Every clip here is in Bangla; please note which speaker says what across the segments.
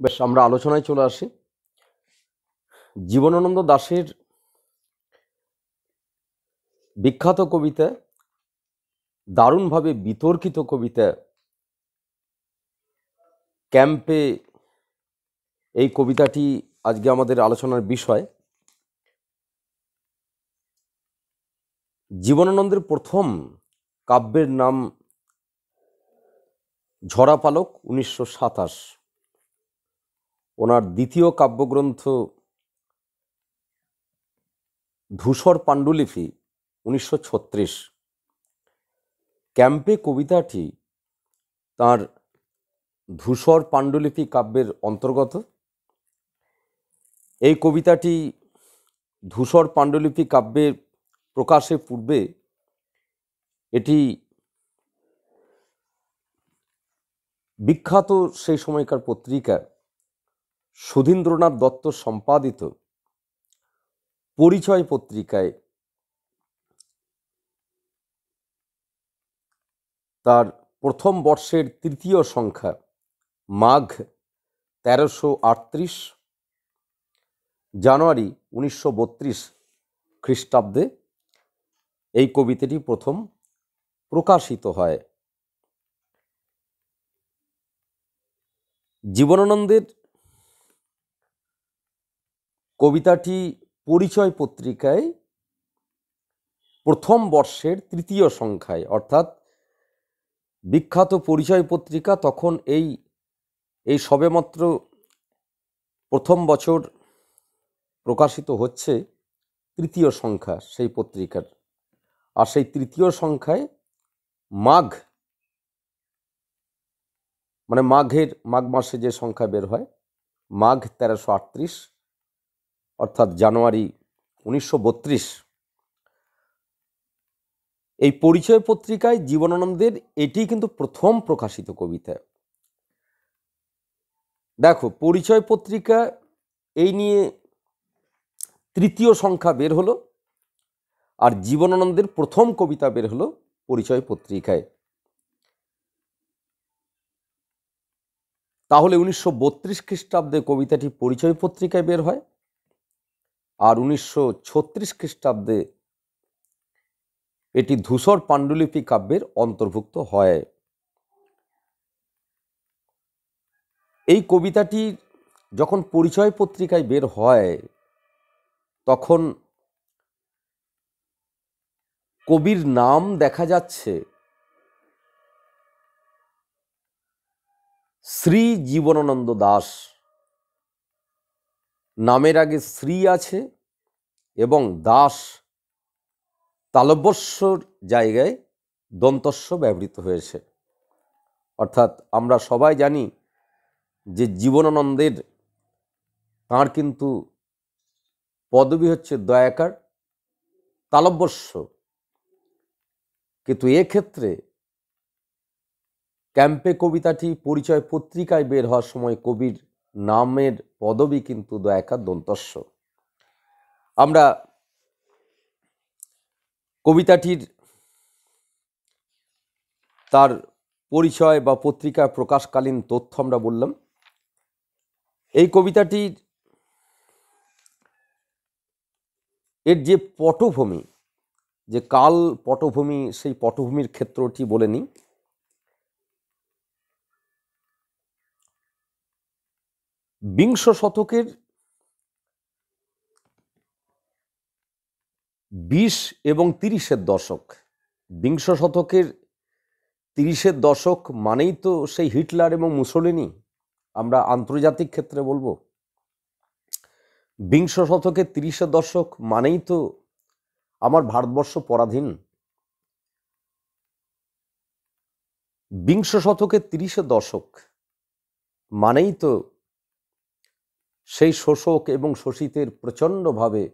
Speaker 1: বেশ, আমরা আলোচনায় চলে আসি। জীবনানন্দ দাশের বিখ্যাত কবিতা, দারুণভাবে বিতর্কিত কবিতা ক্যাম্পে, এই কবিতাটি আজকে আমাদের আলোচনার বিষয়। জীবনানন্দের প্রথম কাব্যের নাম ঝরা পালক, 1927। ওনার দ্বিতীয় কাব্যগ্রন্থ ধূসর পাণ্ডুলিপি, 1936। ক্যাম্পে কবিতাটি তার ধূসর পাণ্ডুলিপি কাব্যের অন্তর্গত। এই কবিতাটি ধূসর পাণ্ডুলিপি কাব্যের প্রকাশের পূর্বে এটি বিখ্যাত সেই সময়কার পত্রিকা সুধীন্দ্রনাথ দত্ত সম্পাদিত পরিচয় পত্রিকায় তার প্রথম বর্ষের তৃতীয় সংখ্যা মাঘ 1338, জানুয়ারি 1932 খ্রিস্টাব্দে এই কবিতাটি প্রথম প্রকাশিত হয়। জীবনানন্দের কবিতাটি পরিচয় পত্রিকায় প্রথম বর্ষের তৃতীয় সংখ্যায়, অর্থাৎ বিখ্যাত পরিচয় পত্রিকা তখন এই সবেমাত্র প্রথম বছর প্রকাশিত হচ্ছে তৃতীয় সংখ্যা সেই পত্রিকার। আর সেই তৃতীয় সংখ্যায় মাঘ, মানে মাঘ মাসে যে সংখ্যা বের হয়, মাঘ 1338, অর্থাৎ জানুয়ারি 1932, এই পরিচয় পত্রিকায় জীবনানন্দের এটি কিন্তু প্রথম প্রকাশিত কবিতা। দেখো, পরিচয় পত্রিকা এই নিয়ে তৃতীয় সংখ্যা বের হলো, আর জীবনানন্দের প্রথম কবিতা বের হলো পরিচয় পত্রিকায়। তাহলে 1932 খ্রিস্টাব্দে কবিতাটি পরিচয় পত্রিকায় বের হয়, আর 1936 খ্রিস্টাব্দে এটি ধূসর পাণ্ডুলিপি কাব্যের অন্তর্ভুক্ত হয়। এই কবিতাটি যখন পরিচয় পত্রিকায় বের হয় তখন কবির নাম দেখা যাচ্ছে শ্রী জীবনানন্দ দাশ। নামের আগে শ্রী আছে এবং দাস তালব্যস্যর জায়গায় দন্তস্য ব্যবহৃত হয়েছে। অর্থাৎ আমরা সবাই জানি যে জীবনানন্দের তাঁর কিন্তু পদবী হচ্ছে দয়াকার, তালব্যস্য, কিন্তু এক্ষেত্রে ক্যাম্পে কবিতাটি পরিচয় পত্রিকায় বের হওয়ার সময় কবির নামের পদবী কিন্তু দয়াকার, দন্তস্য। আমরা কবিতাটির তার পরিচয় বা পত্রিকা প্রকাশকালীন তথ্য আমরা বললাম। এই কবিতাটির এর যে পটভূমি, যে কাল পটভূমি, সেই পটভূমির ক্ষেত্রটি বলে নিই। বিংশ শতকের 20 এবং 30-এর দশক। বিংশ শতকের 30-এর দশক মানেই তো সেই হিটলার এবং মুসোলিনি, আমরা আন্তর্জাতিক ক্ষেত্রে বলবো। বিংশ শতকের 30-এর দশক মানেই তো আমার ভারতবর্ষ পরাধীন। বিংশ শতকের 30-এর দশক মানেই তো সেই শোষক এবং শোষিতের প্রচণ্ডভাবে,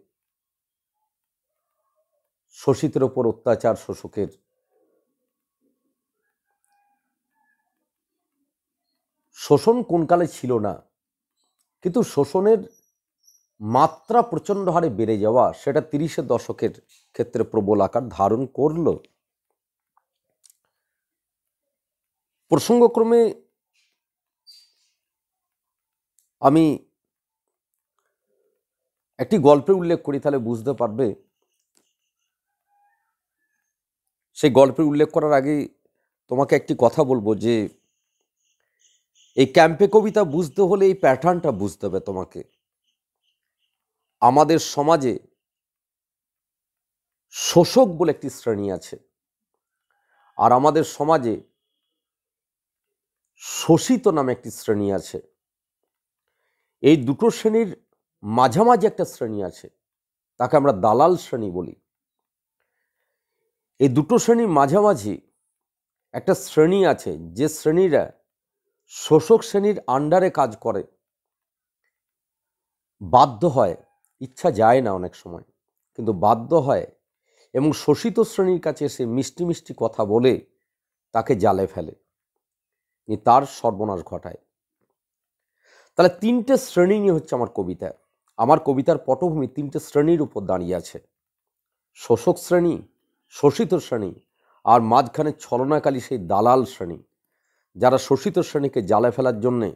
Speaker 1: শোষিতের ওপর অত্যাচার, শোষকের। শোষণ কোন কালে ছিল না, কিন্তু শোষণের মাত্রা প্রচণ্ড হারে বেড়ে যাওয়া, সেটা 30-এর দশকের ক্ষেত্রে প্রবল আকার ধারণ করল। প্রসঙ্গক্রমে আমি একটি গল্পের উল্লেখ করি, তাহলে বুঝতে পারবে। সেই গল্পের উল্লেখ করার আগে তোমাকে একটি কথা বলবো যে এই ক্যাম্পে কবিতা বুঝতে হলে এই প্যাটার্নটা বুঝতে হবে তোমাকে। আমাদের সমাজে শোষক বলে একটি শ্রেণী আছে, আর আমাদের সমাজে শোষিত নামে একটি শ্রেণী আছে। এই দুটো শ্রেণীর মাঝামাঝি একটা শ্রেণী আছে, তাকে আমরা দালাল শ্রেণী বলি। এই দুটো শ্রেণীর মাঝামাঝি একটা শ্রেণী আছে, যে শ্রেণীরা শোষক শ্রেণীর আন্ডারে কাজ করে, বাধ্য হয়, ইচ্ছা যায় না অনেক সময়, কিন্তু বাধ্য হয়, এবং শোষিত শ্রেণীর কাছে এসে মিষ্টি মিষ্টি কথা বলে তাকে জালে ফেলে, তার সর্বনাশ ঘটায়। তাহলে তিনটে শ্রেণী নিয়ে হচ্ছে আমার কবিতা। আমার কবিতার পটভূমি তিনটে শ্রেণীর উপর দাঁড়িয়ে আছে: শোষক শ্রেণী, শোষিত শ্রেণী, আর মাঝখানে ছলনাকালী সেই দালাল শ্রেণী, যারা শোষিত শ্রেণীকে জালে ফেলার জন্যে,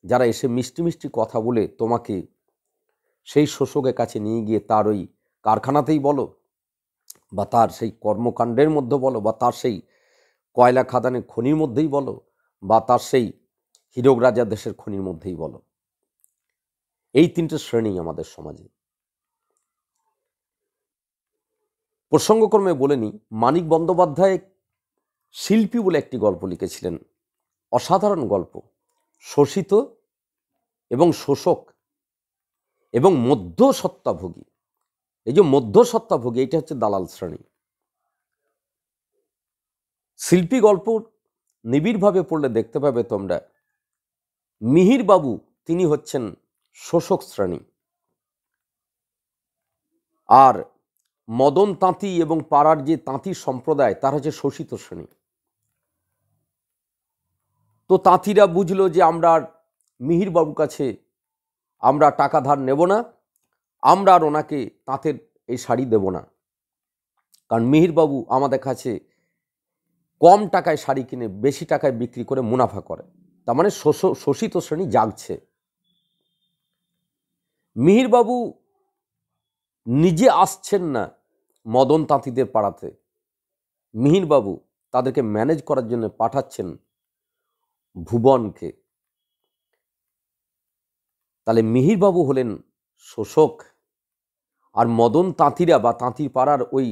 Speaker 1: যারা এসে মিষ্টি মিষ্টি কথা বলে তোমাকে সেই শোষকের কাছে নিয়ে গিয়ে তার ওই কারখানাতেই বলো, বা তার সেই কর্মকাণ্ডের মধ্যে বলো, বা তার সেই কয়লা খাদানের খনির মধ্যেই বলো, বা তার সেই হীরক রাজা দেশের খনির মধ্যেই বলো। এই তিনটে শ্রেণী আমাদের সমাজে। প্রসঙ্গক্রমে বলে নিই, মানিক বন্দ্যোপাধ্যায় শিল্পী বলে একটি গল্প লিখেছিলেন, অসাধারণ গল্প। শোষিত এবং শোষক এবং মধ্যস্বত্বাভোগী, এই যে মধ্যস্বত্বাভোগী, এটা হচ্ছে দালাল শ্রেণী। শিল্পী গল্প নিবিড়ভাবে পড়লে দেখতে পাবে তোমরা, মিহির বাবু তিনি হচ্ছেন শোষক শ্রেণী, আর মদন তাঁতি এবং পাড়ার যে তাঁতি সম্প্রদায়, তারা হচ্ছে শোষিত শ্রেণী। তো তাঁতিরা বুঝলো যে আমরা আর মিহির বাবুর কাছে আমরা টাকা ধার নেব না, আমরা আর ওনাকে তাঁতের এই শাড়ি দেব না, কারণ মিহির বাবু আমাদের কাছে কম টাকায় শাড়ি কিনে বেশি টাকায় বিক্রি করে মুনাফা করে। তার মানে শোষিত শ্রেণী জাগছে। মিহির বাবু নিজে আসছেন না মদন তাঁতিদের পাড়াতে, মিহির বাবু তাদেরকে ম্যানেজ করার জন্য পাঠাচ্ছেন ভুবনকে। তাহলে মিহির বাবু হলেন শোষক, আর মদন তাঁতিরা বা তাঁতির পাড়ার ওই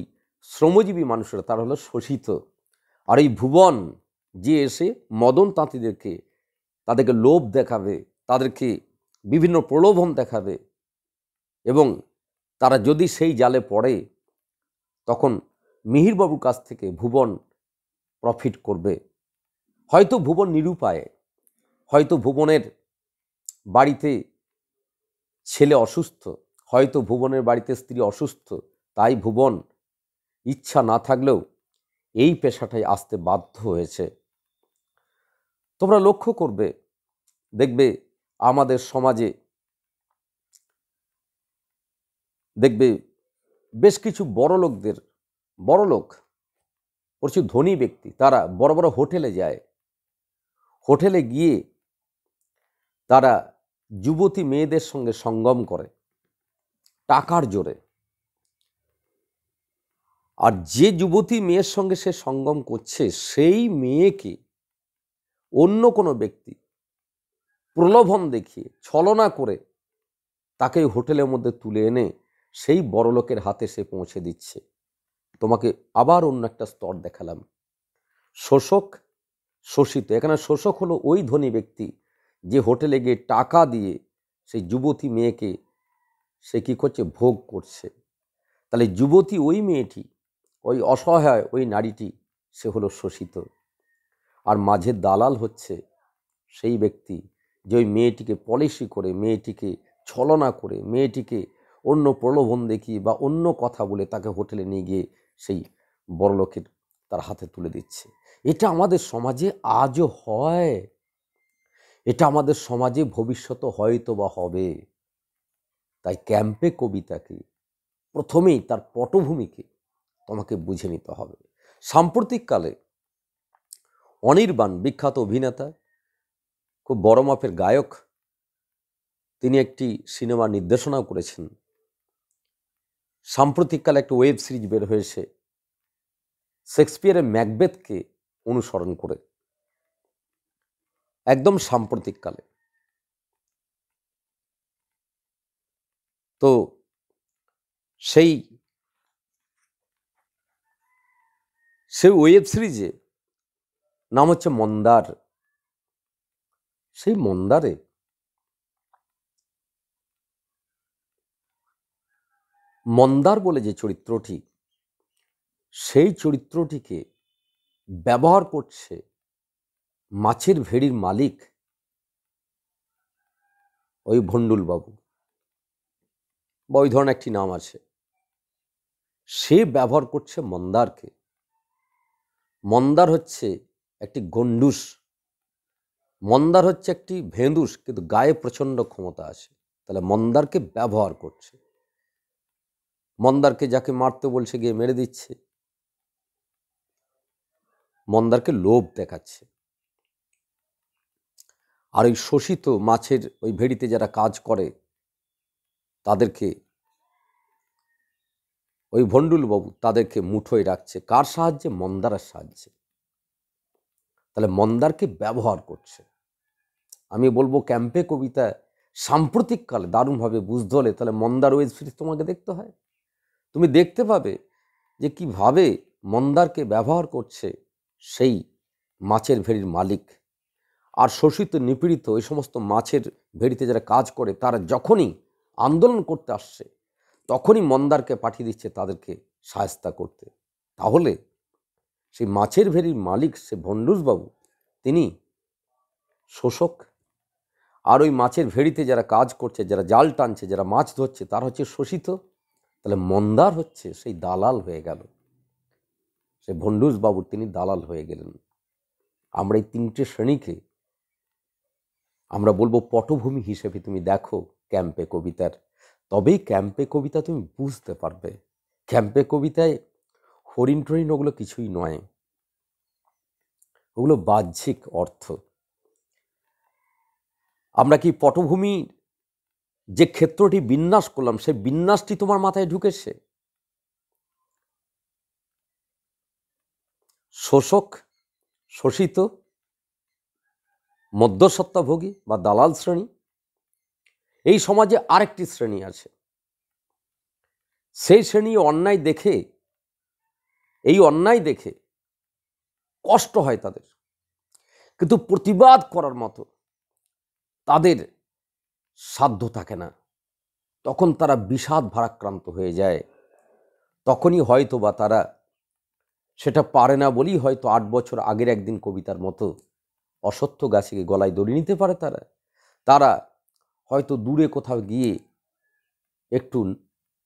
Speaker 1: শ্রমজীবী মানুষরা তারা হলো শোষিত। আর এই ভুবন যে এসে মদন তাঁতিদেরকে, তাদেরকে লোভ দেখাবে, তাদেরকে বিভিন্ন প্রলোভন দেখাবে, এবং তারা যদি সেই জালে পড়ে, তখন মিহিরবাবুর কাছ থেকে ভুবন প্রফিট করবে। হয়তো ভুবন নিরুপায়, হয়তো ভুবনের বাড়িতে ছেলে অসুস্থ, হয়তো ভুবনের বাড়িতে স্ত্রী অসুস্থ, তাই ভুবন ইচ্ছা না থাকলেও এই পেশাটায় আসতে বাধ্য হয়েছে। তোমরা লক্ষ্য করবে, দেখবে আমাদের সমাজে দেখবে বেশ কিছু বড়লোক প্রচুর ধনী ব্যক্তি, তারা বড় বড় হোটেলে যায়, হোটেলে গিয়ে তারা যুবতী মেয়েদের সঙ্গে সঙ্গম করে টাকার জোরে। আর যে যুবতী মেয়ের সঙ্গে সে সঙ্গম করছে, সেই মেয়েকে অন্য কোনো ব্যক্তি প্রলোভন দেখিয়ে, ছলনা করে তাকে হোটেলের মধ্যে তুলে এনে সেই বড়লোকের হাতে সে পৌঁছে দিচ্ছে। তোমাকে আবার অন্য একটা স্তর দেখালাম, শোষক শোষিত। এখানে শোষক হলো ওই ধনী ব্যক্তি যে হোটেলে গিয়ে টাকা দিয়ে সেই যুবতী মেয়েকে সে কী করছে, ভোগ করছে। তাহলে যুবতী ওই মেয়েটি, ওই অসহায় ওই নারীটি, সে হলো শোষিত। আর মাঝে দালাল হচ্ছে সেই ব্যক্তি যে ওই মেয়েটিকে পলিসি করে, মেয়েটিকে ছলনা করে, মেয়েটিকে অন্য প্রলোভন দেখিয়ে বা অন্য কথা বলে তাকে হোটেলে নিয়ে গিয়ে সেই বড়লোকের তার হাতে তুলে দিচ্ছে। এটা আমাদের সমাজে আজও হয়, এটা আমাদের সমাজে ভবিষ্যতে হয়তো বা হবে। তাই ক্যাম্পে কবিতাকে প্রথমেই তার পটভূমিকে তোমাকে বুঝে নিতে হবে। সাম্প্রতিককালে অনির্বাণ, বিখ্যাত অভিনেতা, খুব বড় মাপের গায়ক, তিনি একটি সিনেমা নির্দেশনাও করেছেন। সাম্প্রতিককালে একটা ওয়েব সিরিজ বের হয়েছে শেক্সপিয়ারের ম্যাকবেথকে অনুসরণ করে, একদম সাম্প্রতিককালে। তো সেই ওয়েব সিরিজে নাম হচ্ছে মন্দার। সেই মন্দারে মন্দার বলে যে চরিত্রটি, সেই চরিত্রটিকে ব্যবহার করছে মাছের ভেড়ির মালিক ওই ভণ্ডুলবাবু বা ওই ধরনের একটি নাম আছে। সে ব্যবহার করছে মন্দারকে। মন্দার হচ্ছে একটি গন্ডুস, মন্দার হচ্ছে একটি ভেঁদুস, কিন্তু গায়ে প্রচণ্ড ক্ষমতা আছে। তাহলে মন্দারকে ব্যবহার করছে, মন্দারকে যাকে মারতে বলছে গিয়ে মেরে দিচ্ছে, মন্দারকে লোভ দেখাচ্ছে। আর ওই শোষিত মাছের ওই ভেড়িতে যারা কাজ করে তাদেরকে ওই ভণ্ডুলবাবু তাদেরকে মুঠোয় রাখছে। কার সাহায্যে? মন্দারের সাহায্যে। তাহলে মন্দারকে ব্যবহার করছে। আমি বলবো ক্যাম্পে কবিতা সাম্প্রতিককালে দারুণভাবে বুঝতে হলে তাহলে মন্দার ওয়েব সিরিজ তোমাকে দেখতে হয়। তুমি দেখতে পাবে যে কিভাবে মন্দারকে ব্যবহার করছে সেই মাছের ভেড়ির মালিক। আর শোষিত নিপীড়িত এই সমস্ত মাছের ভেড়িতে যারা কাজ করে তারা যখনই আন্দোলন করতে আসছে তখনই মন্দারকে পাঠিয়ে দিচ্ছে তাদেরকে শায়েস্তা করতে। তাহলে সেই মাছের ভেড়ির মালিক সে ভণ্ডুসবাবু তিনি শোষক, আর ওই মাছের ভেড়িতে যারা কাজ করছে, যারা জাল টানছে, যারা মাছ ধরছে তারা হচ্ছে শোষিত। তাহলে মন্দার হচ্ছে সেই দালাল হয়ে গেল, সে ভণ্ডুসবাবুর তিনি দালাল হয়ে গেলেন। আমরা এই তিনটে শ্রেণীকে আমরা বলবো পটভূমি হিসেবে তুমি দেখো ক্যাম্পে কবিতার, তবেই ক্যাম্পে কবিতা তুমি বুঝতে পারবে। ক্যাম্পে কবিতায় হরিণ টরিণ ওগুলো কিছুই নয়, ওগুলো বাহ্যিক অর্থ। আমরা কি পটভূমি যে ক্ষেত্রটি বিন্যাস করলাম সেই বিন্যাসটি তোমার মাথায় ঢুকেছে? শোষক, শোষিত, মধ্যস্বত্বভোগী বা দালাল শ্রেণী। এই সমাজে আরেকটি শ্রেণী আছে, সেই শ্রেণী অন্যায় দেখে, এই অন্যায় দেখে কষ্ট হয় তাদের, কিন্তু প্রতিবাদ করার মতো তাদের সাধ্য থাকে না। তখন তারা বিষাদ ভারাক্রান্ত হয়ে যায়। তখনই হয়তো বা তারা সেটা পারে না বলেই হয়তো 8 বছর আগের একদিন কবিতার মতো অসত্য গাছিকে গলায় দড়ি নিতে পারে। তারা হয়তো দূরে কোথাও গিয়ে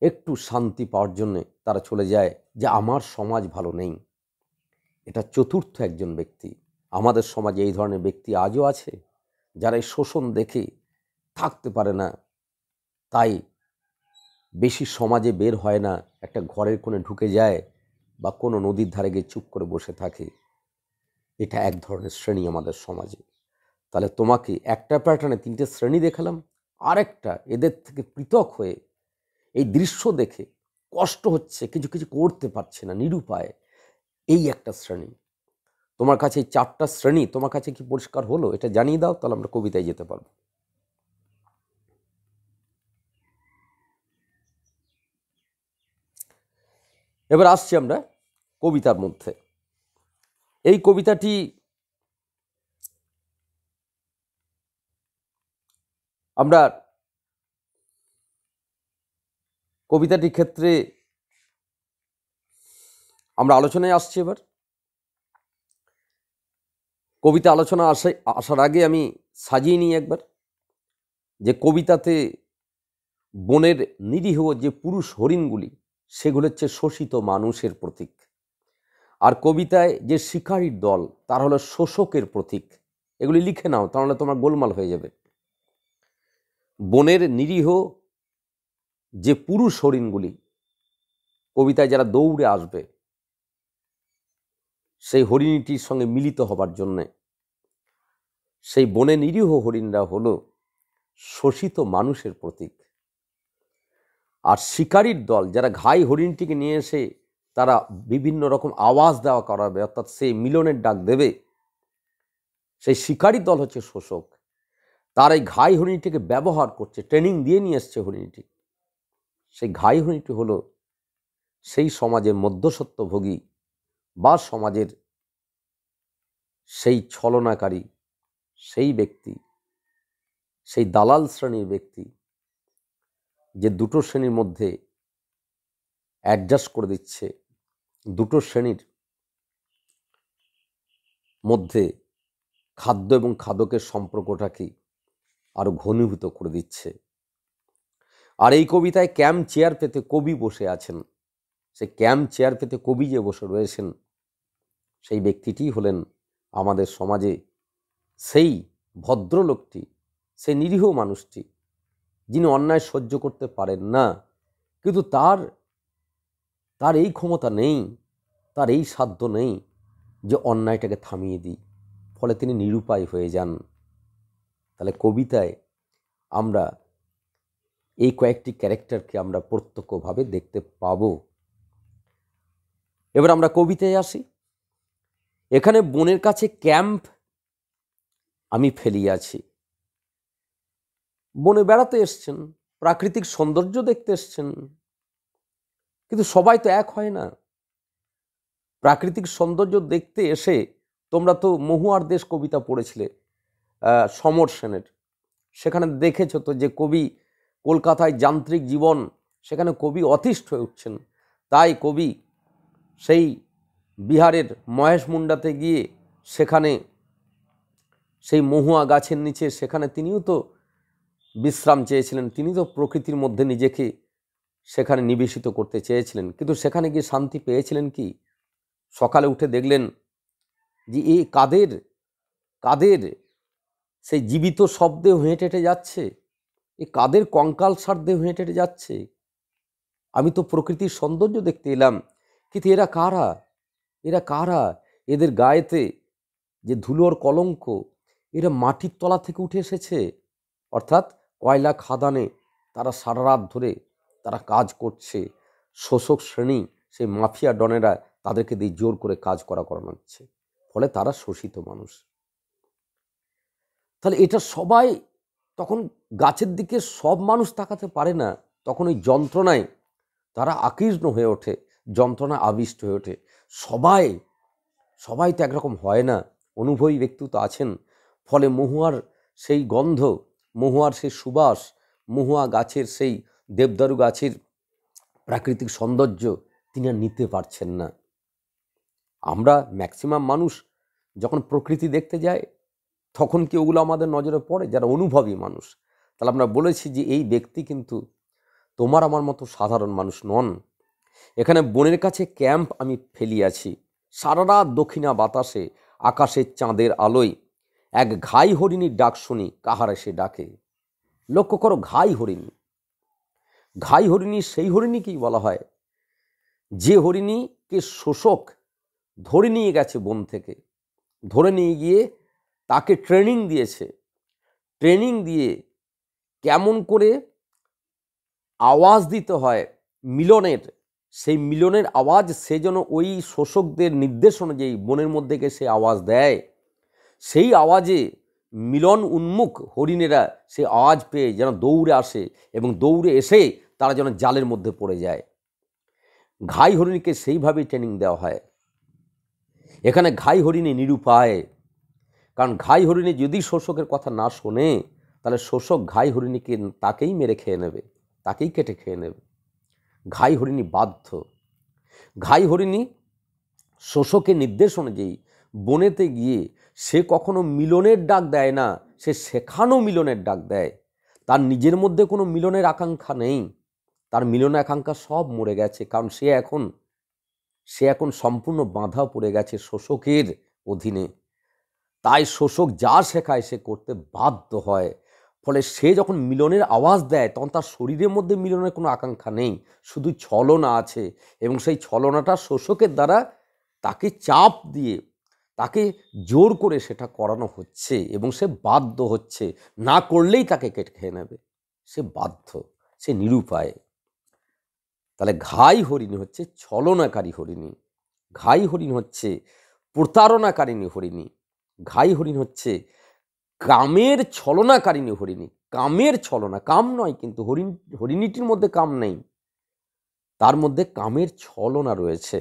Speaker 1: একটু শান্তি পাওয়ার জন্যে তারা চলে যায় যে আমার সমাজ ভালো নেই। এটা চতুর্থ একজন ব্যক্তি। আমাদের সমাজে এই ধরনের ব্যক্তি আজও আছে যারা এই শোষণ দেখে থাকতে পারে না, তাই বেশি সমাজে বের হয় না, একটা ঘরের কোণে ঢুকে যায় বা কোনো নদীর ধারে গিয়ে চুপ করে বসে থাকে। এটা এক ধরনের শ্রেণী আমাদের সমাজে। তাহলে তোমাকে একটা প্যাটার্নে 3টে শ্রেণী দেখালাম, আরেকটা এদের থেকে পৃথক হয়ে এই দৃশ্য দেখে কষ্ট হচ্ছে, কিছু কিছু করতে পারছে না, নিরুপায়, এই একটা শ্রেণী। তোমার কাছে এই 4টা শ্রেণী তোমার কাছে কি পরিষ্কার হলো? এটা জানিয়ে দাও, তাহলে আমরা কবিতায় যেতে পারবো। এবার আসছি আমরা কবিতার মধ্যে। এই কবিতাটি আমরা কবিতাটির ক্ষেত্রে আমরা আলোচনায় আসছি। এবার কবিতা আলোচনা আসার আগে আমি সাজিয়ে নিই একবার যে কবিতাতে বনের নিরীহ যে পুরুষ হরিণগুলি সেগুলো হচ্ছে শোষিত মানুষের প্রতীক, আর কবিতায় যে শিকারীর দল তারা হলো শোষকের প্রতীক। এগুলি লিখে নাও, তাহলে তোমার গোলমাল হয়ে যাবে। বনের নিরীহ যে পুরুষ হরিণগুলি কবিতায় যারা দৌড়ে আসবে সেই হরিণীটির সঙ্গে মিলিত হবার জন্যে, সেই বনে নিরীহ হরিণরা হলো শোষিত মানুষের প্রতীক। আর শিকারীর দল যারা ঘাই হরিণটিকে নিয়ে এসে তারা বিভিন্ন রকম আওয়াজ দেওয়া করাবে, অর্থাৎ সেই মিলনের ডাক দেবে, সেই শিকারী দল হচ্ছে শোষক। তার এই ঘাই হরিণীটিকে ব্যবহার করছে, ট্রেনিং দিয়ে নিয়ে এসছে হরিণীটি। সেই ঘাই হরিণীটি হলো সেই সমাজের মধ্যস্বত্বভোগী বা সমাজের সেই ছলনাকারী, সেই ব্যক্তি, সেই দালাল শ্রেণীর ব্যক্তি যে দুটো শ্রেণীর মধ্যে অ্যাডজাস্ট করে দিচ্ছে, দুটো শ্রেণীর মধ্যে খাদ্য এবং খাদকের সম্পর্কটাকে আরো ঘনীভূত করে দিচ্ছে। আর এই কবিতায় ক্যাম্প চেয়ার পেতে কবি বসে আছেন। সেই ক্যাম্প চেয়ার পেতে কবি যে বসে রয়েছেন, সেই ব্যক্তিটি হলেন আমাদের সমাজে সেই ভদ্রলোকটি, সেই নিরীহ মানুষটি, যিনি অন্যায় সহ্য করতে পারেন না, কিন্তু তার এই ক্ষমতা নেই, তার এই সাধ্য নেই যে অন্যায়টাকে থামিয়ে দিই, ফলে তিনি নিরুপায় হয়ে যান। তাহলে কবিতায় আমরা এই কয়েকটি ক্যারেক্টারকে আমরা প্রত্যক্ষভাবে দেখতে পাব। এবার আমরা কবিতায় আসি। এখানে বনের কাছে ক্যাম্প আমি ফেলিয়াছি। বনে বেড়াতে এসছেন, প্রাকৃতিক সৌন্দর্য দেখতে এসছেন, কিন্তু সবাই তো এক হয় না। প্রাকৃতিক সৌন্দর্য দেখতে এসে তোমরা তো মহুয়ার দেশ কবিতা পড়েছিলে সমর সেনের, সেখানে দেখেছো তো যে কবি কলকাতায় যান্ত্রিক জীবন, সেখানে কবি অতিষ্ঠ হয়ে উঠছেন। তাই কবি সেই বিহারের মহেশ মুন্ডাতে গিয়ে সেখানে সেই মহুয়া গাছের নিচে সেখানে তিনিও তো বিশ্রাম চেয়েছিলেন, তিনি তো প্রকৃতির মধ্যে নিজেকে সেখানে নিবেশিত করতে চেয়েছিলেন, কিন্তু সেখানে গিয়ে শান্তি পেয়েছিলেন কি? সকালে উঠে দেখলেন যে এ কাদের সেই জীবিত শব্দে হেঁটে হেঁটে যাচ্ছে, এ কাদের কঙ্কাল সারদে হেঁটে হেঁটে যাচ্ছে। আমি তো প্রকৃতির সৌন্দর্য দেখতে এলাম, কিন্তু এরা কারা? এদের গায়েতে যে ধুলোর কলঙ্ক, এরা মাটির তলা থেকে উঠে এসেছে, অর্থাৎ কয়লা খাদানে তারা সারা রাত ধরে তারা কাজ করছে। শোষক শ্রেণী, সেই মাফিয়া ডনেরা তাদেরকে দিয়ে জোর করে কাজ করাচ্ছে, ফলে তারা শোষিত মানুষ। তাহলে এটা সবাই তখন গাছের দিকে সব মানুষ তাকাতে পারে না, তখন ওই যন্ত্রণায় তারা আকীর্ণ হয়ে ওঠে, যন্ত্রণা আবিষ্ট হয়ে ওঠে। সবাই তো একরকম হয় না, অনুভবী ব্যক্তি তো আছেন। ফলে মহুয়ার সেই গন্ধ, মহুয়ার সেই সুবাস, মহুয়া গাছের সেই দেবদারু গাছের প্রাকৃতিক সৌন্দর্য তিনি আর নিতে পারছেন না। আমরা ম্যাক্সিমাম মানুষ যখন প্রকৃতি দেখতে যায়, তখন কি ওগুলো আমাদের নজরে পড়ে? যারা অনুভবী মানুষ, তাহলে আমরা বলেছি যে এই ব্যক্তি কিন্তু তোমার আমার মতো সাধারণ মানুষ নন। এখানে বনের কাছে ক্যাম্প আমি ফেলিয়াছি, সারা রাত দক্ষিণা বাতাসে, আকাশের চাঁদের আলোয় এক ঘাই হরিণীর ডাক শুনি, কাহারে সে ডাকে। লক্ষ্য করো, ঘাই হরিণী সেই হরিণীকেই বলা হয় যে হরিণীকে শোষক ধরে নিয়ে গেছে বন থেকে, ধরে নিয়ে গিয়ে তাকে ট্রেনিং দিয়ে কেমন করে আওয়াজ দিতে হয় মিলনের, সেই মিলনের আওয়াজ সে যেন ওই শোষকদের নির্দেশ অনুযায়ী বনের মধ্যে গিয়ে সে আওয়াজ দেয়। সেই আওয়াজে মিলন উন্মুখ হরিণেরা সে আওয়াজ পেয়ে যেন দৌড়ে আসে, এবং দৌড়ে এসে তারা যেন জালের মধ্যে পড়ে যায়। ঘাই হরিণীকে সেইভাবেই ট্রেনিং দেওয়া হয়। এখানে ঘাই হরিণী নিরুপায়, কারণ ঘাই হরিণী যদি শোষকের কথা না শোনে, তাহলে শোষক ঘাই হরিণীকে তাকেই মেরে খেয়ে নেবে, তাকেই কেটে খেয়ে নেবে। ঘাই হরিণী বাধ্য। ঘাই হরিণী শোষকের নির্দেশ অনুযায়ী বনেতে গিয়ে সে কখনো মিলনের ডাক দেয় না, সে সেখানেও মিলনের ডাক দেয়। তার নিজের মধ্যে কোনো মিলনের আকাঙ্ক্ষা নেই, তার মিলনের আকাঙ্ক্ষা সব মরে গেছে, কারণ সে এখন সম্পূর্ণ বাঁধা পড়ে গেছে শোষকের অধীনে। তাই শোষক যা শেখায় সে করতে বাধ্য হয়। ফলে সে যখন মিলনের আওয়াজ দেয়, তখন তার শরীরের মধ্যে মিলনের কোনো আকাঙ্ক্ষা নেই, শুধু ছলনা আছে, এবং সেই ছলনাটা শোষকের দ্বারা তাকে চাপ দিয়ে তাকে জোর করে সেটা করানো হচ্ছে এবং সে বাধ্য হচ্ছে, না করলেই তাকে কেটে খেয়ে নেবে, সে বাধ্য, সে নিরুপায়। তাহলে ঘাই হরিণী হচ্ছে ছলনাকারী হরিণী, ঘাই হরিণ হচ্ছে প্রতারণাকারিণী হরিণী, ঘাই হরিণ হচ্ছে কামের ছলনাকারিণী হরিণী। কামের ছলনা, কাম নয় কিন্তু, হরিণীটির মধ্যে কাম নেই, তার মধ্যে কামের ছলনা রয়েছে।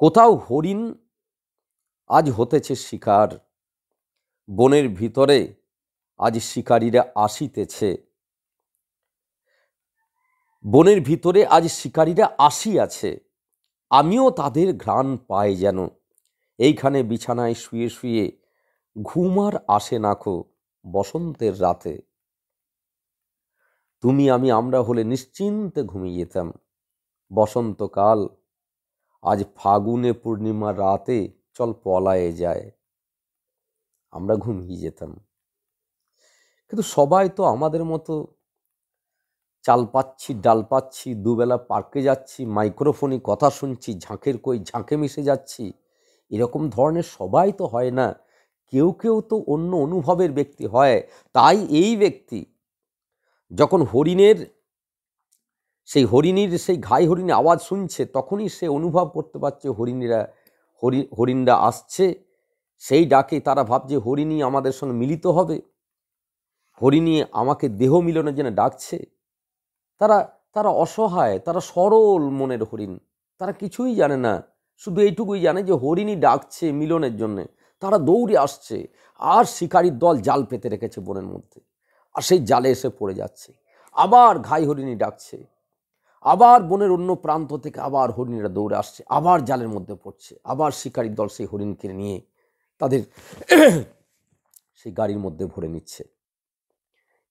Speaker 1: কোথাও হরিণ আজ হতেছে শিকার, বনের ভিতরে আজ শিকারীরা আসিতেছে, বনের ভিতরে আজ শিকারীরা আসিয়াছে, আমিও তাদের ঘ্রাণ পাই যেন। এইখানে বিছানায় শুয়ে শুয়ে ঘুম আর আসে নাকো বসন্তের রাতে। তুমি আমি আমরা হলে নিশ্চিন্তে ঘুমিয়ে যেতাম। বসন্তকাল আজ ফাগুনে পূর্ণিমার রাতে চল পলায়ে যায়, আমরা ঘুমিয়ে যেতাম। কিন্তু সবাই তো আমাদের মতো চাল পাচ্ছি, ডাল পাচ্ছি, দুবেলা পার্কে যাচ্ছি, মাইক্রোফোনে কথা শুনছি, ঝাঁকের কই ঝাঁকে মিশে যাচ্ছি, এরকম ধরনের সবাই তো হয় না। কেউ কেউ তো অন্য অনুভবের ব্যক্তি হয়। তাই এই ব্যক্তি যখন হরিণীর সেই ঘাই হরিণী আওয়াজ শুনছে, তখনই সে অনুভব করতে পারছে হরিণরা আসছে। সেই ডাকে তারা ভাবছে হরিণী আমাদের সঙ্গে মিলিত হবে, হরিণী আমাকে দেহ মিলনের জন্য ডাকছে। তারা তারা অসহায়, তারা সরল মনের হরিণ, তারা কিছুই জানে না, শুধু এইটুকুই জানে যে হরিণী ডাকছে মিলনের জন্যে। তারা দৌড়ে আসছে, আর শিকারীর দল জাল পেতে রেখেছে বনের মধ্যে, আর সেই জালে এসে পড়ে যাচ্ছে। আবার ঘাই হরিণী ডাকছে, আবার বনের অন্য প্রান্ত থেকে আবার হরিণীরা দৌড়ে আসছে, আবার জালের মধ্যে পড়ছে, আবার শিকারীর দল সেই হরিণকে নিয়ে তাদের সেই গাড়ির মধ্যে ভরে নিচ্ছে।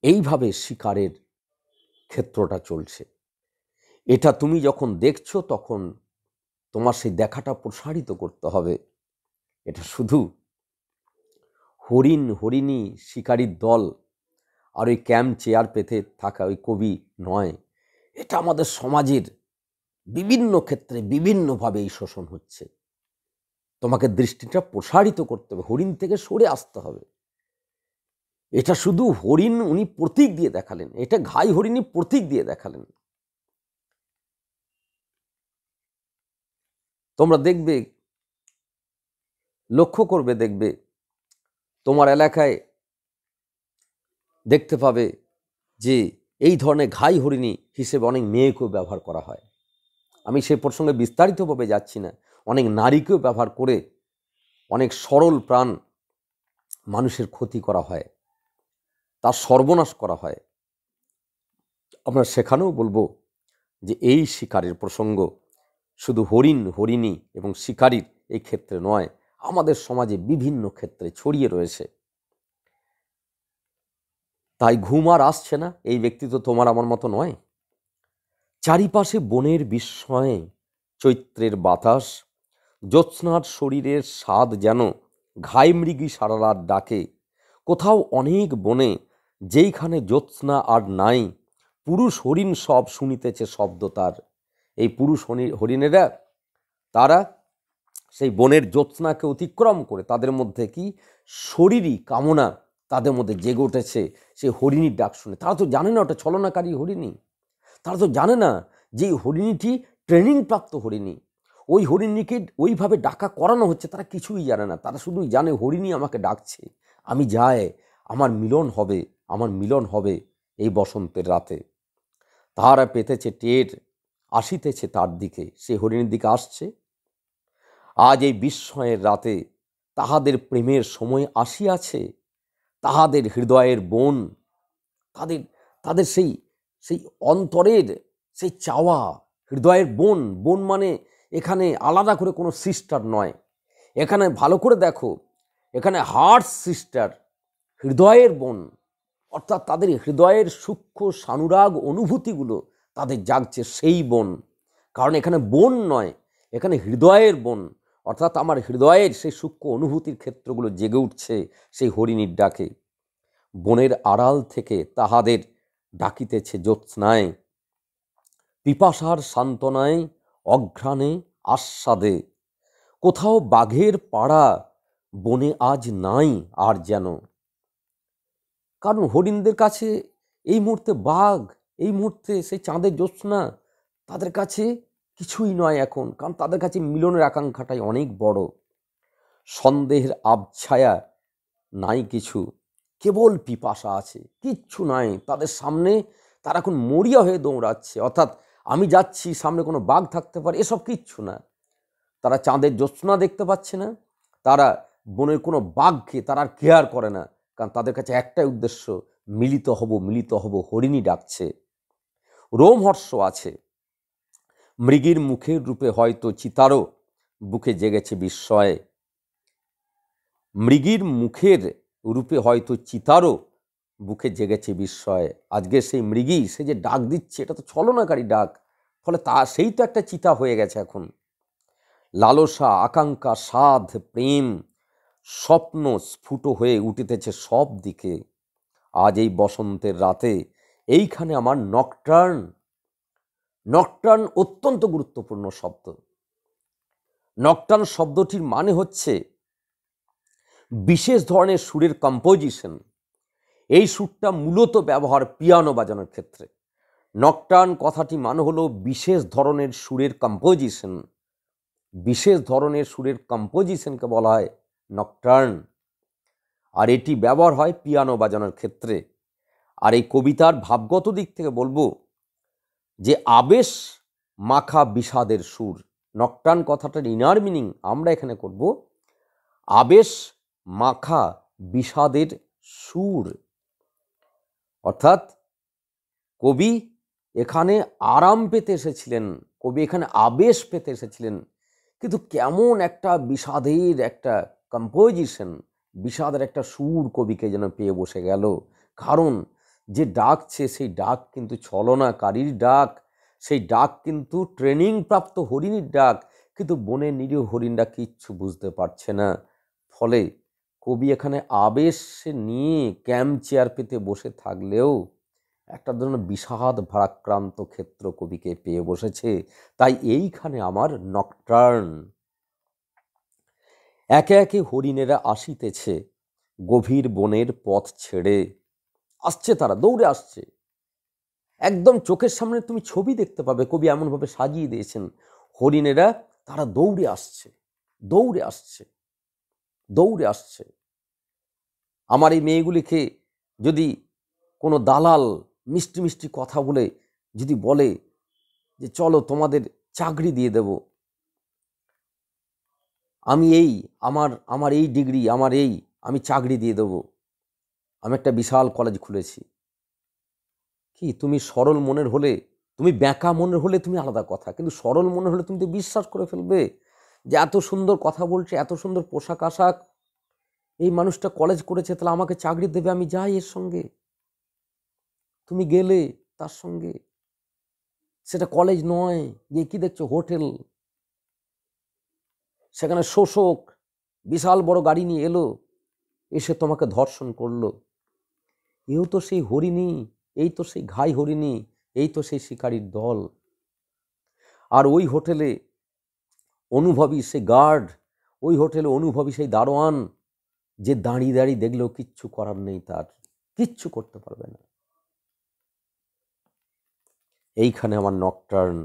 Speaker 1: এইভাবে শিকারের ক্ষেত্রটা চলছে। এটা তুমি যখন দেখছো তখন তোমার সেই দেখাটা প্রসারিত করতে হবে। এটা শুধু হরিণী শিকারীর দল আর ওই ক্যাম্প চেয়ার পেতে থাকা ওই কবি নয়, এটা আমাদের সমাজের বিভিন্ন ক্ষেত্রে বিভিন্নভাবে এই শোষণ হচ্ছে। তোমাকে দৃষ্টিটা প্রসারিত করতে হবে, হরিণ থেকে সরে আসতে হবে। এটা শুধু হরিণ উনি প্রতীক দিয়ে দেখালেন, এটা ঘাই হরিণী প্রতীক দিয়ে দেখালেন। তোমরা দেখবে, লক্ষ্য করবে, দেখবে তোমার এলাকায় দেখতে পাবে যে এই ধরনের ঘাই হরিণী হিসেবে অনেক মেয়েকেও ব্যবহার করা হয়। আমি সে প্রসঙ্গে বিস্তারিতভাবে যাচ্ছি না। অনেক নারীকেও ব্যবহার করে অনেক সরল প্রাণ মানুষের ক্ষতি করা হয়, তার সর্বনাশ করা হয়। আমরা সেখানেও বলবো যে এই শিকারের প্রসঙ্গ শুধু হরিণী এবং শিকারীর এই ক্ষেত্রে নয়, আমাদের সমাজে বিভিন্ন ক্ষেত্রে ছড়িয়ে রয়েছে। তাই ঘুম আর আসছে না, এই ব্যক্তি তো তোমার আমার মতো নয়। চারিপাশে বনের বিস্ময়ে চৈত্রের বাতাস, জ্যোৎস্নার শরীরের স্বাদ যেন ঘাই মৃগী সারারাত ডাকে। কোথাও অনেক বনে যেইখানে জ্যোৎস্না আর নাই, পুরুষ হরিণ সব শুনিতেছে শব্দ তার। এই পুরুষ হরিণেরা তারা সেই বনের জ্যোৎস্নাকে অতিক্রম করে তাদের মধ্যে কি শরীরী কামনা তাদের মধ্যে জেগে উঠেছে সেই হরিণীর ডাক শুনে। তারা তো জানে না ওটা ছলনাকারী হরিণী, তারা তো জানে না যে হরিণীটি ট্রেনিং প্রাপ্ত হরিণী, ওই হরিণীকে ওইভাবে ডাকা করানো হচ্ছে, তারা কিছুই জানে না। তারা শুধুই জানে হরিণী আমাকে ডাকছে, আমি যাই, আমার মিলন হবে এই বসন্তের রাতে। তাহারা পেতেছে টের, আসিতেছে তার দিকে, সে হরিণীর দিকে আসছে। আজ এই বিস্ময়ের রাতে তাহাদের প্রেমের সময় আসিয়াছে, তাহাদের হৃদয়ের বন, তাদের তাদের সেই সেই অন্তরের সেই চাওয়া, হৃদয়ের বন মানে এখানে আলাদা করে কোনো সিস্টার নয়, এখানে ভালো করে দেখো, এখানে হার্ট সিস্টার, হৃদয়ের বন, অর্থাৎ তাদের হৃদয়ের সূক্ষ্ম সানুরাগ অনুভূতিগুলো তাদের জাগছে সেই বন। কারণ এখানে বন নয়, এখানে হৃদয়ের বন, অর্থাৎ আমার হৃদয়ের সেই সূক্ষ্ম অনুভূতির ক্ষেত্রগুলো জেগে উঠছে সেই হরিণীর ডাকে। বনের আড়াল থেকে তাহাদের ডাকিতেছে জ্যোৎস্নায়, পিপাসার সান্ত্বনায়, অঘ্রাণে, আস্বাদে। কোথাও বাঘের পাড়া বনে আজ নাই আর যেন, কারণ হরিণদের কাছে এই মুহূর্তে বাঘ, এই মুহূর্তে সেই চাঁদের জ্যোৎস্না তাদের কাছে কিছুই নয় এখন, কারণ তাদের কাছে মিলনের আকাঙ্ক্ষাটাই অনেক বড়। সন্দেহের আবছায়া নাই কিছু, কেবল পিপাসা আছে, কিচ্ছু নাই তাদের সামনে। তারা এখন মরিয়া হয়ে দৌড়াচ্ছে, অর্থাৎ আমি যাচ্ছি, সামনে কোনো বাঘ থাকতে পারে, এসব কিচ্ছু না। তারা চাঁদের জ্যোৎস্না দেখতে পাচ্ছে না, তারা বনের কোনো বাঘকে তারা আর কেয়ার করে না, কারণ তাদের কাছে একটাই উদ্দেশ্য, মিলিত হব, মিলিত হব। হরিণী ডাকছে, রোমহর্ষ আছে। মৃগীর মুখের রূপে হয়তো চিতারও বুকে জেগেছে বিস্ময়ে, মৃগীর মুখের রূপে হয়তো চিতারও বুকে জেগেছে বিস্ময়ে। আজকে সেই মৃগী, সে যে ডাক দিচ্ছে, এটা তো ছলনাকারী ডাক, ফলে সেই তো একটা চিতা হয়ে গেছে এখন। লালসা, আকাঙ্ক্ষা, সাধ, প্রেম, স্বপ্ন স্ফুট হয়ে উঠিতেছে সব দিকে। আজ এই বসন্তের রাতে এইখানে আমার নকটার্ন। নকটার্ন অত্যন্ত গুরুত্বপূর্ণ শব্দ। নকটার্ন শব্দটির মানে হচ্ছে বিশেষ ধরনের সুরের কম্পোজিশন। এই সুরটা মূলত ব্যবহার পিয়ানো বাজানোর ক্ষেত্রে। নকটার্ন কথাটি মানে হলো বিশেষ ধরনের সুরের কম্পোজিশন। বিশেষ ধরনের সুরের কম্পোজিশনকে বলা হয় নকটার্ন, আর এটি ব্যবহার হয় পিয়ানো বাজানোর ক্ষেত্রে। আর এই কবিতার ভাবগত দিক থেকে বলবো যে আবেশ মাখা বিষাদের সুর। নকটার্ন কথাটার ইনার মিনিং আমরা এখানে করব আবেশ মাখা বিষাদের সুর, অর্থাৎ কবি এখানে আরাম পেতে এসেছিলেন, কবি এখানে আবেশ পেতে এসেছিলেন, কিন্তু কেমন একটা বিষাদের একটা কম্পোজিশন, বিষাদের একটা সুর কবিকে যেন পেয়ে বসে গেল। কারণ যে ডাকছে সেই ডাক কিন্তু ছলনাকারীর ডাক, সেই ডাক কিন্তু ট্রেনিং প্রাপ্ত হরিণীর ডাক, কিন্তু বনের নিরীহ হরিণরা কিচ্ছু বুঝতে পারছে না। ফলে কবি এখানে আবেশ নিয়ে ক্যাম্প চেয়ার পেতে বসে থাকলেও একটা ধরনের বিষাদ ভারাক্রান্ত ক্ষেত্র কবিকে পেয়ে বসেছে। তাই এইখানে আমার নকটার্ন। একে একে হরিণেরা আসিতেছে গভীর বনের পথ ছেড়ে। আসছে, তারা দৌড়ে আসছে, একদম চোখের সামনে তুমি ছবি দেখতে পাবে, কবি এমনভাবে সাজিয়ে দিয়েছেন। হরিণেরা তারা দৌড়ে আসছে, দৌড়ে আসছে, দৌড়ে আসছে। আমার এই মেয়েগুলিকে যদি কোনো দালাল মিষ্টি মিষ্টি কথা বলে যদি বলে যে চলো তোমাদের চাকরি দিয়ে দেব, আমি এই আমার এই ডিগ্রি, আমি চাকরি দিয়ে দেব, আমি একটা বিশাল কলেজ খুলেছি, কি তুমি সরল মনের হলে, তুমি ব্যাকা মনের হলে তুমি আলাদা কথা, কিন্তু সরল মনের হলে তুমি তো বিশ্বাস করে ফেলবে যে এত সুন্দর কথা বলছে, এত সুন্দর পোশাক আশাক, এই মানুষটা কলেজ করেছে, তাহলে আমাকে চাকরি দেবে, আমি যাই এর সঙ্গে। তুমি গেলে তার সঙ্গে, সেটা কলেজ নয়, গিয়ে কি দেখছো হোটেল, সেখানে শোষক বিশাল বড় গাড়ি নিয়ে এলো, এসে তোমাকে ধর্ষণ করলো। এও তো সেই হরিণী, এই তো সেই ঘাই হরিণী, এই তো সেই শিকারীর দল। আর ওই হোটেলে অনুভবী সেই গার্ড, ওই হোটেলে অনুভবী সেই দারোয়ান, যে দাঁড়িয়ে দাঁড়িয়ে দেখলেও কিচ্ছু করার নেই, তার কিচ্ছু করতে পারবে না। এইখানে আমার নকটার্ন।